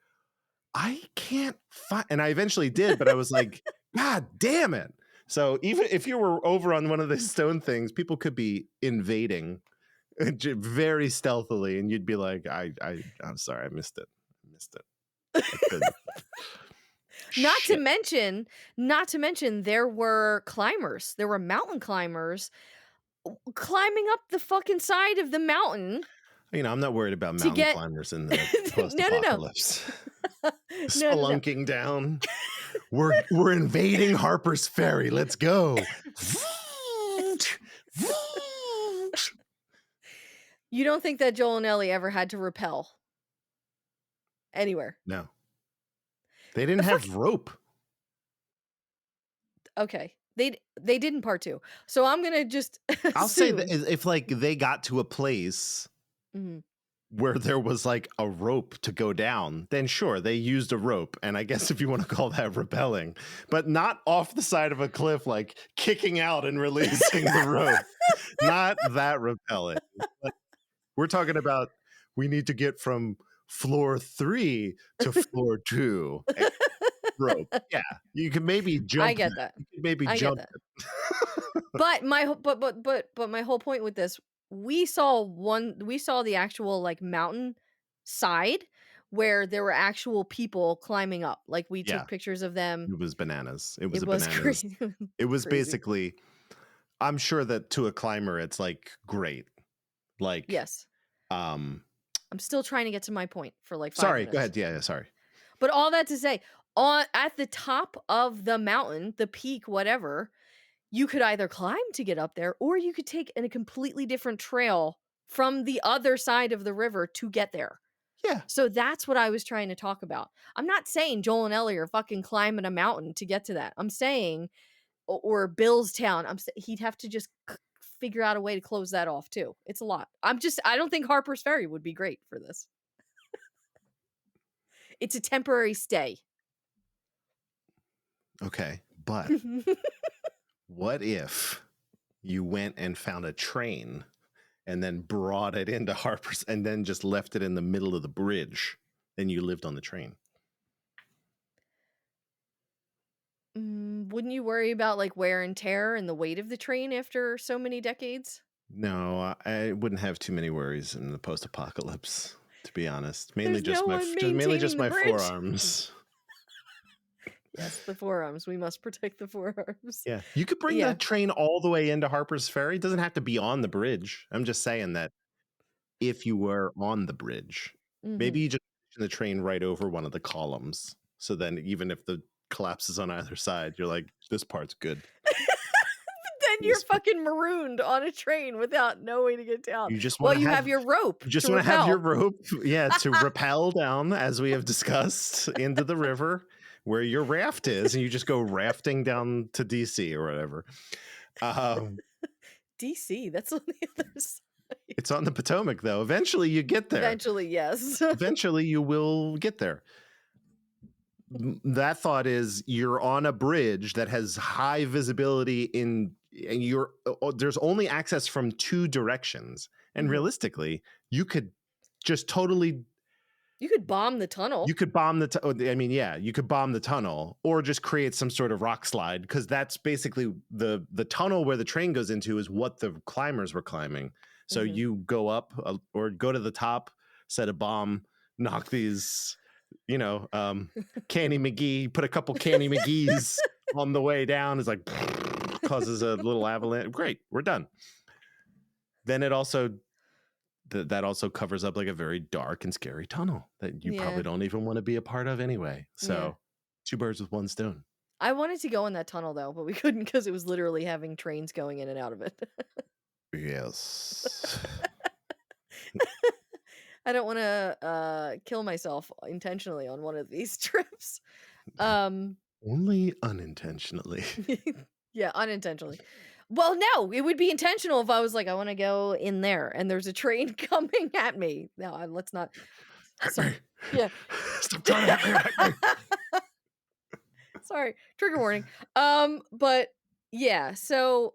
I can't find, and I eventually did, but I was like, God damn it. So even if you were over on one of the stone things, people could be invading very stealthily, and you'd be like, I'm sorry, I missed it. I couldn't. Not to Shit. mention there were climbers. There were mountain climbers climbing up the fucking side of the mountain You know, I'm not worried about to mountain get climbers in the No, no, no. post-apocalypse. No, no, no. Spelunking down. We're invading Harper's Ferry. Let's go. You don't think that Joel and Ellie ever had to rappel anywhere? No. They didn't have rope. Okay. They did in part 2. So I'm going to just I'll say assume. that if like they got to a place Mhm. where there was like a rope to go down, then sure, they used a rope. And I guess if you want to call that rappelling, but not off the side of a cliff, like kicking out and releasing the rope. Not that rappelling. But we're talking about we need to get from floor 3 to floor 2. Rope. Yeah. You can maybe I jump get that. that. You can maybe I get jump that. it. But my whole point with this, we saw the actual like mountain side where there were actual people climbing up. Like we Yeah. took pictures of them. It was bananas. It was It a was bananas. crazy. It was Crazy. basically, I'm sure that to a climber, it's like great. Like, Yes. um, I'm still trying to get to my point for like 5 sorry, minutes. go ahead. Yeah, sorry. But all that to say, at the top of the mountain, the peak, whatever, you could either climb to get up there, or you could take a completely different trail from the other side of the river to get there. Yeah. So that's what I was trying to talk about. I'm not saying Joel and Ellie are fucking climbing a mountain to get to that. I'm saying, or Billstown, he'd have to just figure out a way to close that off too. It's a lot. I don't think Harper's Ferry would be great for this. It's a temporary stay. Okay. But what if you went and found a train and then brought it into Harper's and then just left it in the middle of the bridge and you lived on the train? Wouldn't you worry about like wear and tear and the weight of the train after so many decades? No, I wouldn't have too many worries in the post-apocalypse, to be honest. Mainly There's no one mainly just maintaining the my bridge. forearms. Yes, the forearms. We must protect the forearms. Yeah. You could bring the train all the way into Harper's Ferry. It doesn't have to be on the bridge. I'm just saying that if you were on the bridge, maybe you just position the train right over one of the columns. So then even if the collapses on either side, you're like, this part's good. Then you're fucking marooned on a train without no way to get down. You just Well, want to you have your rope. You just to want to have your rappel. rope, to rappel down, as we have discussed, into the river where your raft is, and you just go rafting down to DC or whatever. DC, that's on the other side. It's on the Potomac, though. Eventually, you get there. Eventually, yes. Eventually, you will get there. That thought is you're on a bridge that has high visibility and there's only access from 2 directions. And realistically, you could just totally... You could bomb the tunnel. You could bomb you could bomb the tunnel or just create some sort of rock slide, because that's basically the tunnel where the train goes into is what the climbers were climbing. So you go up or go to the top, set a bomb, knock these, Canny McGee, put a couple Canny McGees on the way down. It's like causes a little avalanche. Great, we're done. Then it also that also covers up like a very dark and scary tunnel that you probably Yeah. don't even want to be a part of anyway. Yeah. So, two birds with one stone. I wanted to go in that tunnel though, but we couldn't because it was literally having trains going in and out of it. Yes. I don't wanna, kill myself intentionally on one of these trips. Um, Only unintentionally. yeah, unintentionally. Well, no, it would be intentional if I was like, "I wanna go in there," and there's a train coming at me. No, let's not. Hit So me. yeah. Stop trying to hit me. Sorry, trigger warning. But yeah, so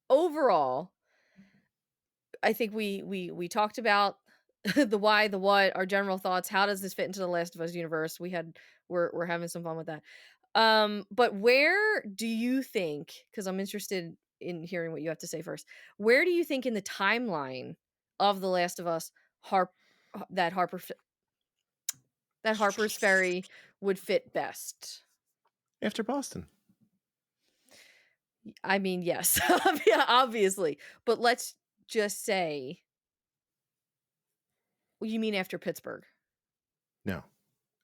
overall, I think we talked about the why, the what, our general thoughts. How does this fit into the Last of Us universe? We're having some fun with that. But where do you think? Because I'm interested in hearing what you have to say first. Where do you think in the timeline of the Last of Us, Harp that Harper's Ferry would fit best? After Boston. I mean, yes, yeah, obviously. But let's just say, well, you mean after Pittsburgh? No.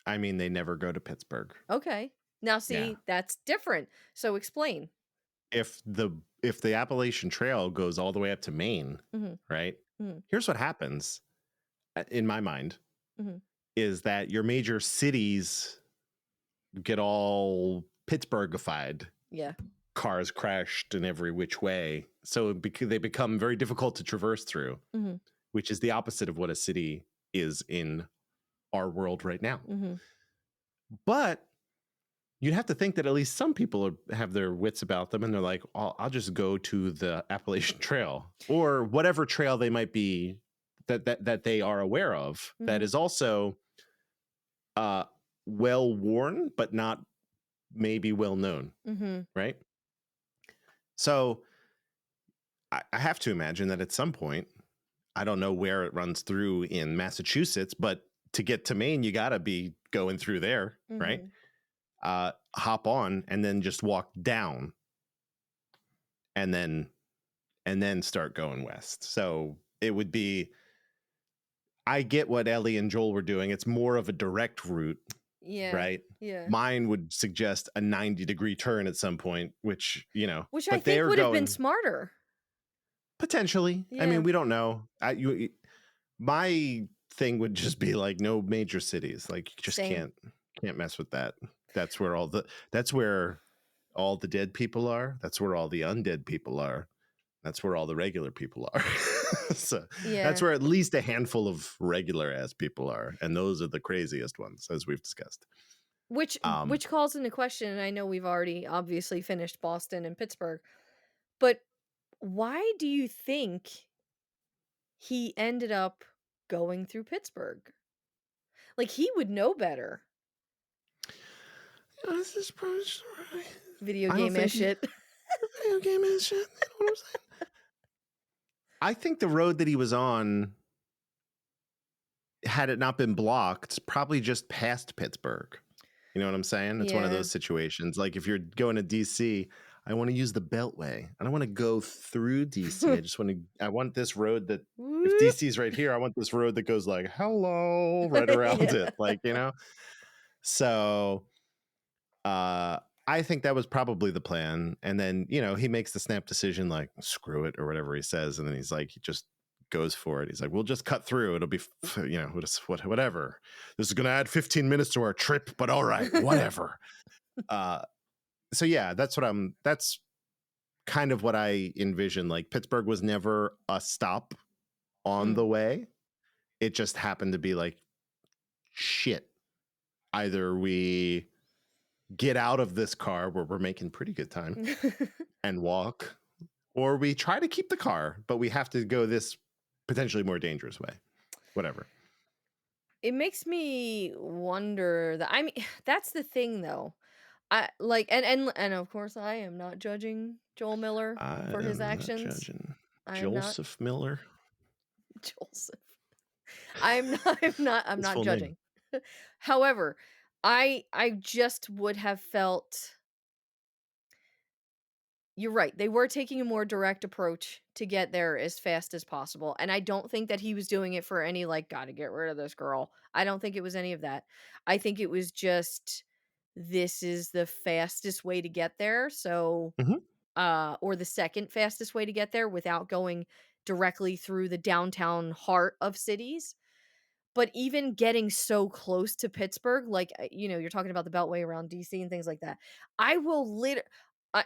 I mean, they never go to Pittsburgh. Okay. Now Yeah. see, that's different. So explain. If the Appalachian Trail goes all the way up to Maine, Mhm, right? mhm, Here's what happens in my mind mhm. is that your major cities get all Pittsburghified, Yeah. cars crashed in every which way. So they become very difficult to traverse through, Mhm, which is the opposite of what a city is in our world right now. mhm. But you'd have to think that at least some people have their wits about them and they're like, I'll just go to the Appalachian Trail or whatever trail they might be that they are aware of that Mhm, is also uh, well worn, but not maybe well known, mhm. right? So I have to imagine that at some point, I don't know where it runs through in Massachusetts, but to get to Maine, you got to be going through there, right? Mhm. Hop on and then just walk down and then start going west. So it would be, I get what Ellie and Joel were doing. It's more of a direct route, Yeah. right? Yeah. Mine would suggest a 90-degree turn at some point, which, Which I but think they're would have been going smarter. potentially. I mean, Yeah. we don't know. My thing would just be like no major cities. Like you just Same. can't mess with that. That's where all the dead people are. That's where all the undead people are. That's where all the regular people are. So that's Yeah. where at least a handful of regular ass people are, and those are the craziest ones, as we've discussed. Which calls into question, and I know we've already obviously finished Boston and Pittsburgh, but why do you think he ended up going through Pittsburgh? Like, he would know better. This is probably right. Video I don't game-ass think he shit. video game is shit. You know what I'm saying? I think the road that he was on, had it not been blocked, probably just past Pittsburgh. You know what I'm saying? It's one of Yeah. those situations. Like if you're going to DC, I want to use the Beltway. I don't want to go through DC. I want this road that if Whoop. DC's right here, I want this road that goes like hello right around Yeah. it. Like. So I think that was probably the plan. And then, he makes the snap decision like screw it or whatever he says. And then he's like, he just goes for it. He's like, we'll just cut through. It'll be, whatever. This is going to add 15 minutes to our trip, but all right, whatever. So yeah, that's kind of what I envision. Like Pittsburgh was never a stop on the way. It just happened to be like, shit, either we get out of this car where we're making pretty good time and walk, or we try to keep the car, but we have to go this potentially more dangerous way. Whatever. It makes me wonder that I mean, that's the thing though. I like and of course I am not judging Joel Miller I for his am not actions. judging. I am not Joseph Miller. Joseph. I'm His not full name. judging. However, I just would have felt you're right. They were taking a more direct approach to get there as fast as possible, and I don't think that he was doing it for any, like, "Gotta get rid of this girl." I don't think it was any of that. I think it was just, this is the fastest way to get there, so, Mhm. or the second fastest way to get there without going directly through the downtown heart of cities. But even getting so close to Pittsburgh, like, you're talking about the Beltway around DC and things like that. I will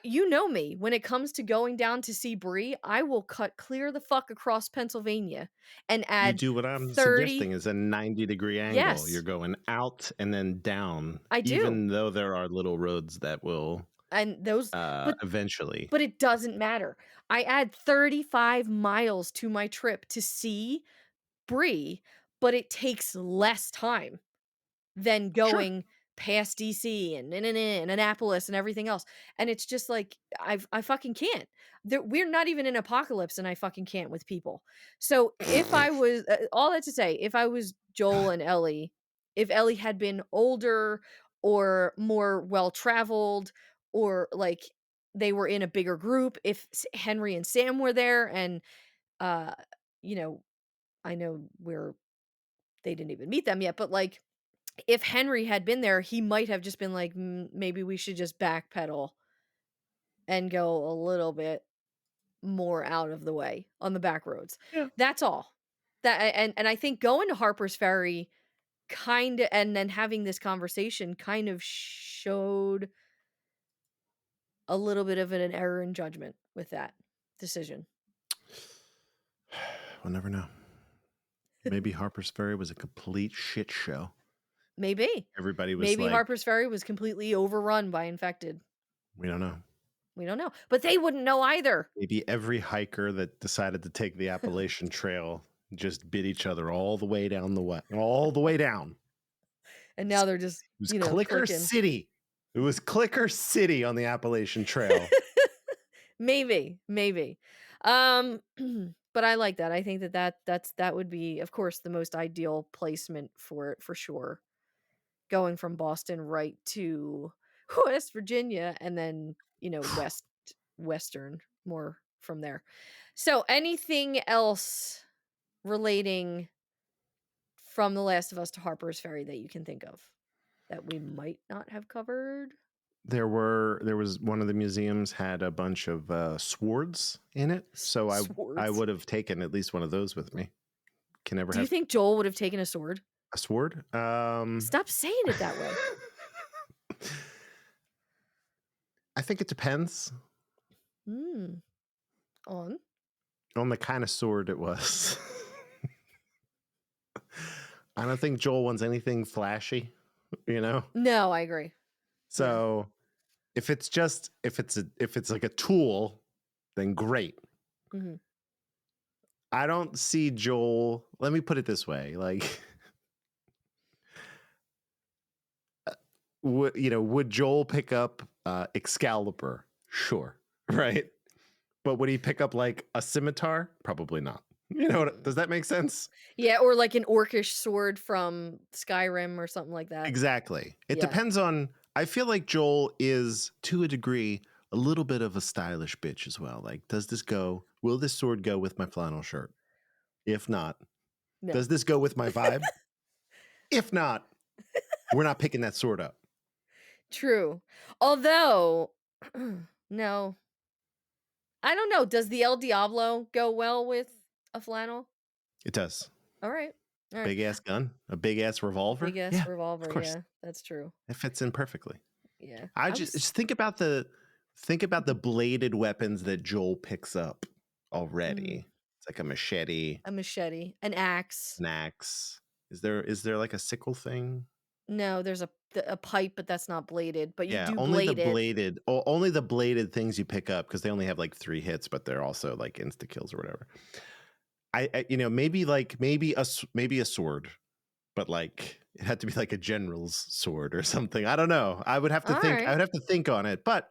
you know me, when it comes to going down to see Bree, I will cut clear the fuck across Pennsylvania and You add do what I'm 30. suggesting is a 90-degree angle. You're Yes, going out and then down, I do. even though there are little roads that will And those but eventually. but it doesn't matter. I add 35 miles to my trip to see Bree, but it takes less time than Sure. going past DC and Annapolis and everything else, and it's just like, I fucking can't. We're not even in apocalypse, and I fucking can't with people. So, if I was all that to say, if I was Joel and Ellie, if Ellie had been older or more well-traveled, or, like, they were in a bigger group, if Henry and Sam were there, and, uh, you know, I know they didn't even meet them yet, but, like, if Henry had been there, he might have just been like, maybe we should just backpedal and go a little bit more out of the way on the back roads." Yeah. That's all. And I think going to Harper's Ferry kinda, and then having this conversation kind of showed a little bit of an error in judgment with that decision. We'll never know. Maybe Harper's Ferry was a complete shit show. Maybe. Everybody was Maybe like, Harper's Ferry was completely overrun by infected. we don't know. We don't know. But they wouldn't know either. Maybe every hiker that decided to take the Appalachian Trail just bit each other all the way down all the way down. And now they're just, It was Clicker clicking. City. It was Clicker City on the Appalachian Trail. Maybe, maybe. Um, but I like that. I think that would be, of course, the most ideal placement for it, for sure. Going from Boston right to West Virginia, and then, western more from there. So, anything else relating from The Last of Us to Harper's Ferry that you can think of that we might not have covered? There was one of the museums had a bunch of swords in it, so I Swords. would have taken at least one of those with me. Can never Do you have think Joel would have taken a sword? a sword. Stop saying it that way. I think it depends Hmm. On? on the kind of sword it was. I don't think Joel wants anything flashy, you know. No, I agree. So if it's like a tool, then great. Mhm. I don't see Joel. Let me put it this way: like, would Joel pick up Excalibur? Sure, right. But would he pick up like a scimitar? Probably not. Does that make sense? Yeah, or like an orcish sword from Skyrim or something like that. Exactly. It Yeah. depends on. I feel like Joel is, to a degree, a little bit of a stylish bitch as well. Like, will this sword go with my flannel shirt? If not, No. does this go with my vibe? If not, we're not picking that sword up. True. Although, no. I don't know. Does the El Diablo go well with a flannel? It does. All right. All right. Big ass gun, a big ass revolver. Big ass Yeah, revolver. of course. Yeah, that's true. It fits in perfectly. Yeah. I just think about the bladed weapons that Joel picks up already. It's like a machete, A machete, an axe. an axe. Is there like a sickle thing? No, there's a pipe, but that's not bladed. But you Yeah, do only the blade it. bladed, only the bladed things you pick up because they only have like 3 hits, but they're also like insta kills or whatever. Maybe a sword, but like it had to be like a general's sword or something. I don't know. I would have to All think. right. I would have to think on it. But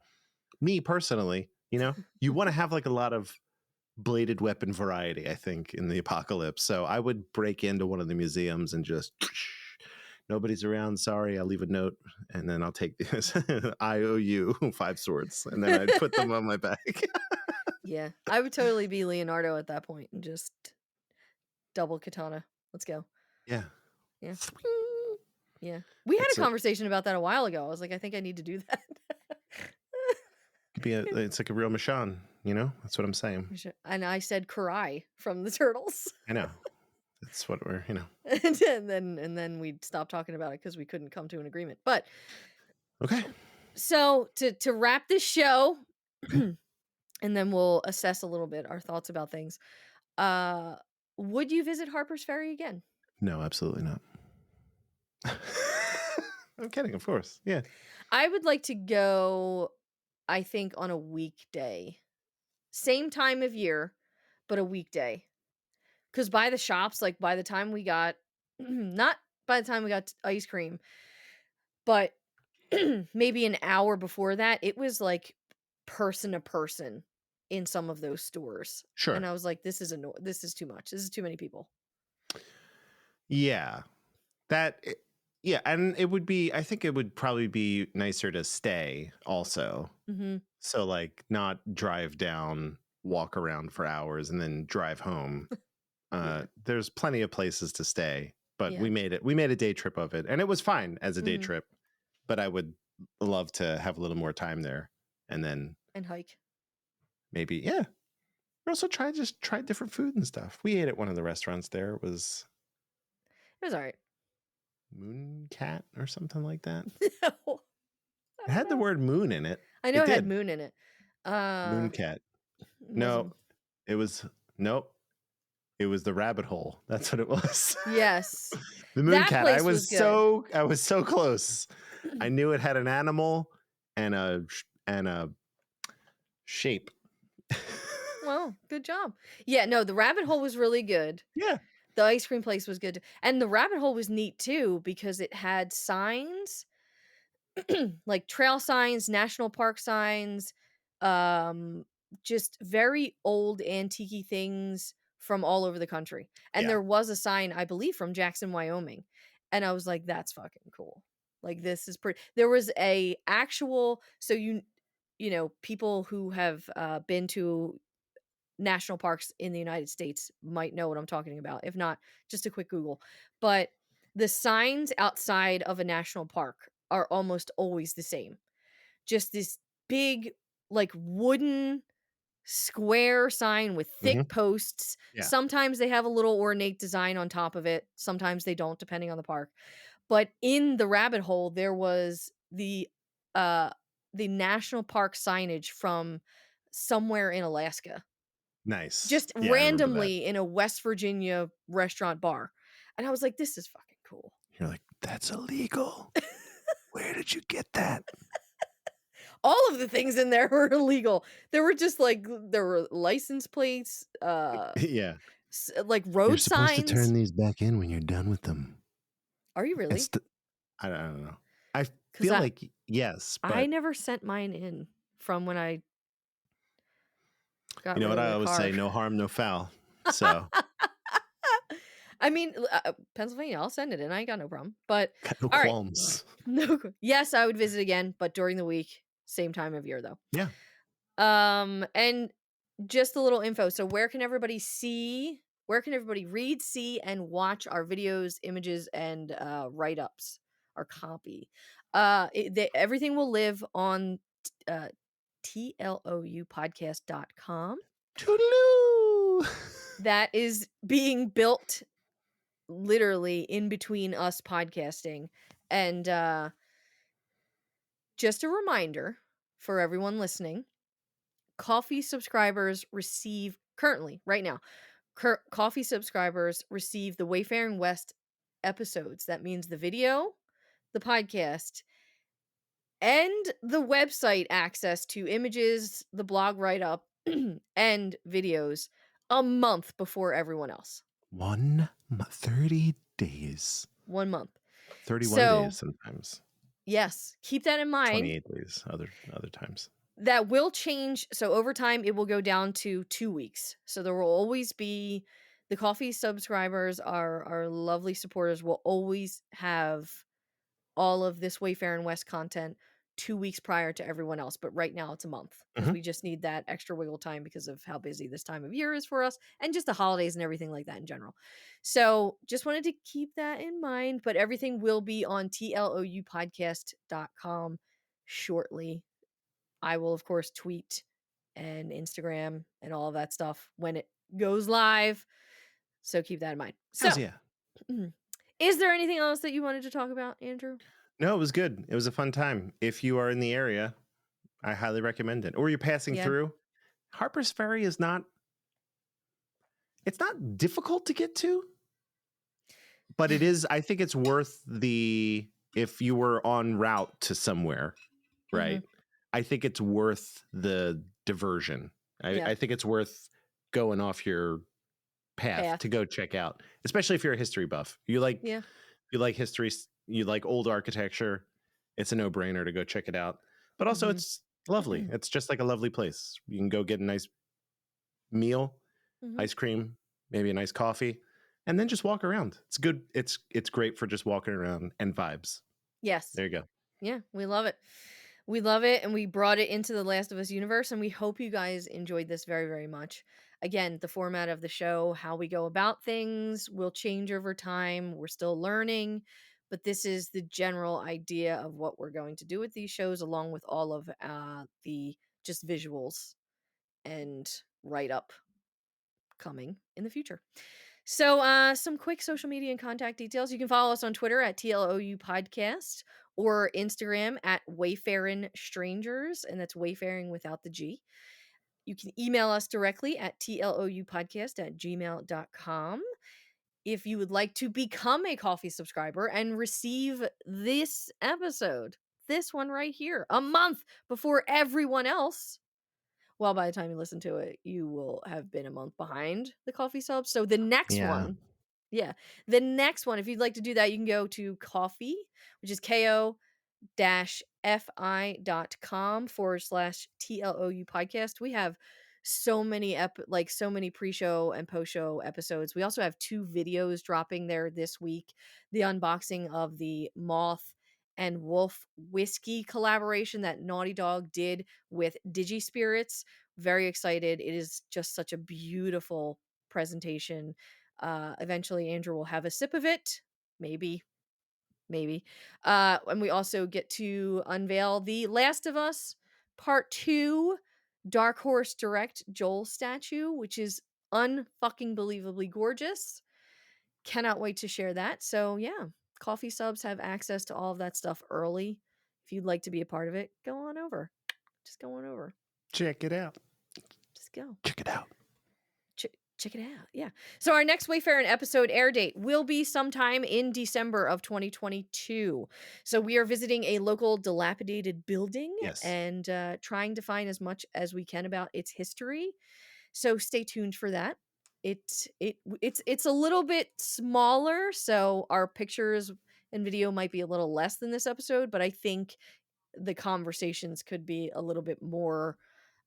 me personally, you want to have like a lot of bladed weapon variety, I think, in the apocalypse. So I would break into one of the museums and just nobody's around. Sorry, I'll leave a note, and then I'll take this. I owe you 5 swords, and then I'd put them on my back. Yeah, I would totally be Leonardo at that point and just double katana. Let's go. Yeah. Yeah. Yeah. We had a It's a conversation about that a while ago. I was like, I think I need to do that. it's like a real Michonne, you know? That's what I'm saying. And I said Karai from the Turtles. I know. That's what we're, you know. and then we stopped talking about it because we couldn't come to an agreement. But Okay. so to wrap this show, Okay. and then we'll assess a little bit our thoughts about things. Would you visit Harper's Ferry again? No, absolutely not. I'm kidding, of course. Yeah. I would like to go, I think, on a weekday. Same time of year, but a weekday. Because by the shops, like by the time we got, not by the time we got ice cream, but maybe an hour before that, it was like person to person in some of those stores. Sure. And I was like, this is too much. This is too many people. Yeah. Yeah, and I think it would probably be nicer to stay also. Mm-hmm. So like not drive down, walk around for hours and then drive home. Yeah. There's plenty of places to stay, but Yeah. we made a day trip of it, and it was fine as a day Mhm. trip, but I would love to have a little more time there and then And hike. maybe, yeah. Or also try different food and stuff. We ate at one of the restaurants there. It was It was all right. Moon Cat or something like that. No, It had the word moon in it. I know it had did. moon in it. Moon Cat. It No, wasn't- it was nope. It was the rabbit hole. That's what it was. Yes. The Moon That Cat. place was good. I was so close. I knew it had an animal and a shape. Well, good job. Yeah, no, the rabbit hole was really good. Yeah. The ice cream place was good. And the rabbit hole was neat too because it had signs like trail signs, national park signs, just very old antique things from all over the country. And Yeah. there was a sign, I believe, from Jackson, Wyoming. And I was like, that's fucking cool. Like this is pretty. There was a actual, so you know, people who have been to national parks in the United States might know what I'm talking about. If not, just a quick Google. But the signs outside of a national park are almost always the same. Just this big, like wooden square sign with thick posts. Yeah. Sometimes they have a little ornate design on top of it. Sometimes they don't, depending on the park. But in the rabbit hole, there was the national park signage from somewhere in Alaska. Nice. Just Yeah, I remember that. randomly in a West Virginia restaurant bar. And I was like, this is fucking cool. You're like, that's illegal. Where did you get that? All of the things in there were illegal. There were just like there were license plates, Yeah. like road You're supposed signs. to turn these back in when you're done with them. Are you really? I don't know. I feel like yes, but I never sent mine in from when I got you know rid what of I the always car. say, no harm, no foul. So I mean, Pennsylvania, I'll send it in. I ain't got no problem. But got no all right. qualms. No. Yes, I would visit again, but during the week, same time of year though. Yeah. And just a little info. So where can everybody read, see, and watch our videos, images, and write-ups, our copy? Everything will live on tloupodcast.com. Toodaloo. That is being built literally in between us podcasting. And just a reminder for everyone listening, coffee subscribers receive currently, right now, coffee subscribers receive the Wayfarin West episodes. That means the video, the podcast, and the website access to images, the blog write-up, and videos a month before everyone else. 30 days. 1 month. 31 days sometimes. Yes, keep that in mind. 28 days other times. That will change. So over time, it will go down to 2 weeks. So there will always be The coffee subscribers are lovely supporters. Will always have all of this Wayfarin West content 2 weeks prior to everyone else, but right now it's a month because Mhm. we just need that extra wiggle time because of how busy this time of year is for us and just the holidays and everything like that in general. So, just wanted to keep that in mind, but everything will be on tloupodcast.com shortly. I will, of course, tweet and Instagram and all of that stuff when it goes live. So keep that in mind. Hells So, yeah. is there anything else that you wanted to talk about, Andrew? No, it was good. It was a fun time. If you are in the area, I highly recommend it. Or you're passing Yeah. through. Harper's Ferry is not it's not difficult to get to, but it is I think it's worth the if you were en route to somewhere, Mhm. right? I think it's worth the diversion. Yeah. I think it's worth going off your path Path. to go check out, especially if you're a history buff. Yeah. You like history, you like old architecture. It's a no-brainer to go check it out. But also Mhm. it's lovely. It's just like a lovely place. You can go get a nice meal, Mhm. ice cream, maybe a nice coffee, and then just walk around. It's good. It's great for just walking around and vibes. Yes. There you go. Yeah, we love it. We love it, and we brought it into the Last of Us universe, and we hope you guys enjoyed this very, very much. Again, the format of the show, how we go about things will change over time. We're still learning, but this is the general idea of what we're going to do with these shows, along with all of the just visuals and write up coming in the future. So, some quick social media and contact details. You can follow us on Twitter at TLOU Podcast or Instagram at Wayfarin Strangers, and that's Wayfaring without the G. You can email us directly at tloupodcast@gmail.com. If you would like to become a coffee subscriber and receive this episode, this one right here, a month before everyone else, well, by the time you listen to it, you will have been a month behind the coffee sub. So the next Yeah. one, yeah, the next one, if you'd like to do that, you can go to coffee, which is ko-fi.com/TLOU podcast. We have so many so many pre-show and post-show episodes. We also have 2 videos dropping there this week. The unboxing of the Moth and Wolf whiskey collaboration that Naughty Dog did with Digi Spirits. Very excited. It is just such a beautiful presentation. Eventually Andrew will have a sip of it. Maybe. And we also get to unveil the Last of Us Part 2 Dark Horse Direct Joel statue, which is unfucking believably gorgeous. Cannot wait to share that. So, yeah, coffee subs have access to all of that stuff early. If you'd like to be a part of it, go on over. Just go on over. Check it out. Just go. Check it out. Check it out. Yeah. So our next Wayfarin episode air date will be sometime in December of 2022. So we are visiting a local dilapidated building Yes. and trying to find as much as we can about its history. So stay tuned for that. It's a little bit smaller, so our pictures and video might be a little less than this episode, but I think the conversations could be a little bit more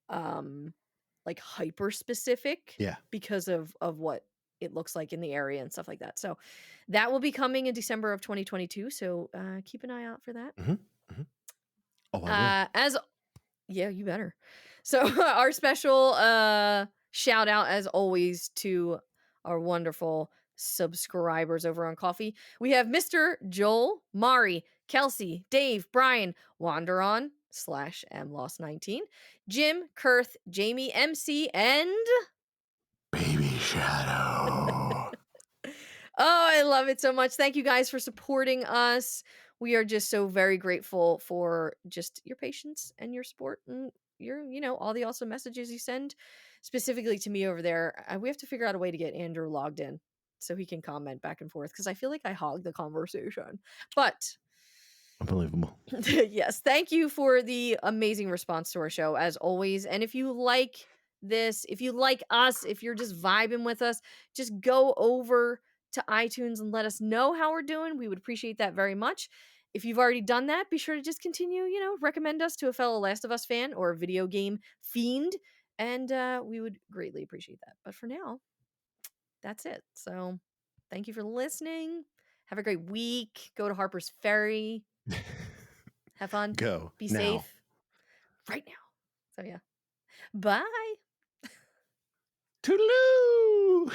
um like hyper specific Yeah. because of what it looks like in the area and stuff like that. So that will be coming in December of 2022. So keep an eye out for that. Hmm. Hmm. Oh, I will. As yeah, you better. So our special shout out as always to our wonderful subscribers over on Coffee. We have Mr. Joel, Mari, Kelsey, Dave, Brian, Wanderon /MLost19, Jim, Kurth, Jamie, MC, and Baby Shadow. oh, I love it so much. Thank you guys for supporting us. We are just so very grateful for just your patience and your support and your, all the awesome messages you send specifically to me over there. We have to figure out a way to get Andrew logged in so he can comment back and forth because I feel like I hog the conversation. But Unbelievable. yes, thank you for the amazing response to our show as always. And if you like this, if you like us, if you're just vibing with us, just go over to iTunes and let us know how we're doing. We would appreciate that very much. If you've already done that, be sure to just continue, recommend us to a fellow Last of Us fan or a video game fiend, and we would greatly appreciate that. But for now, that's it. So thank you for listening. Have a great week. Go to Harper's Ferry. Have fun. Go Be now. safe. Right now. So yeah. Bye. Toodaloo!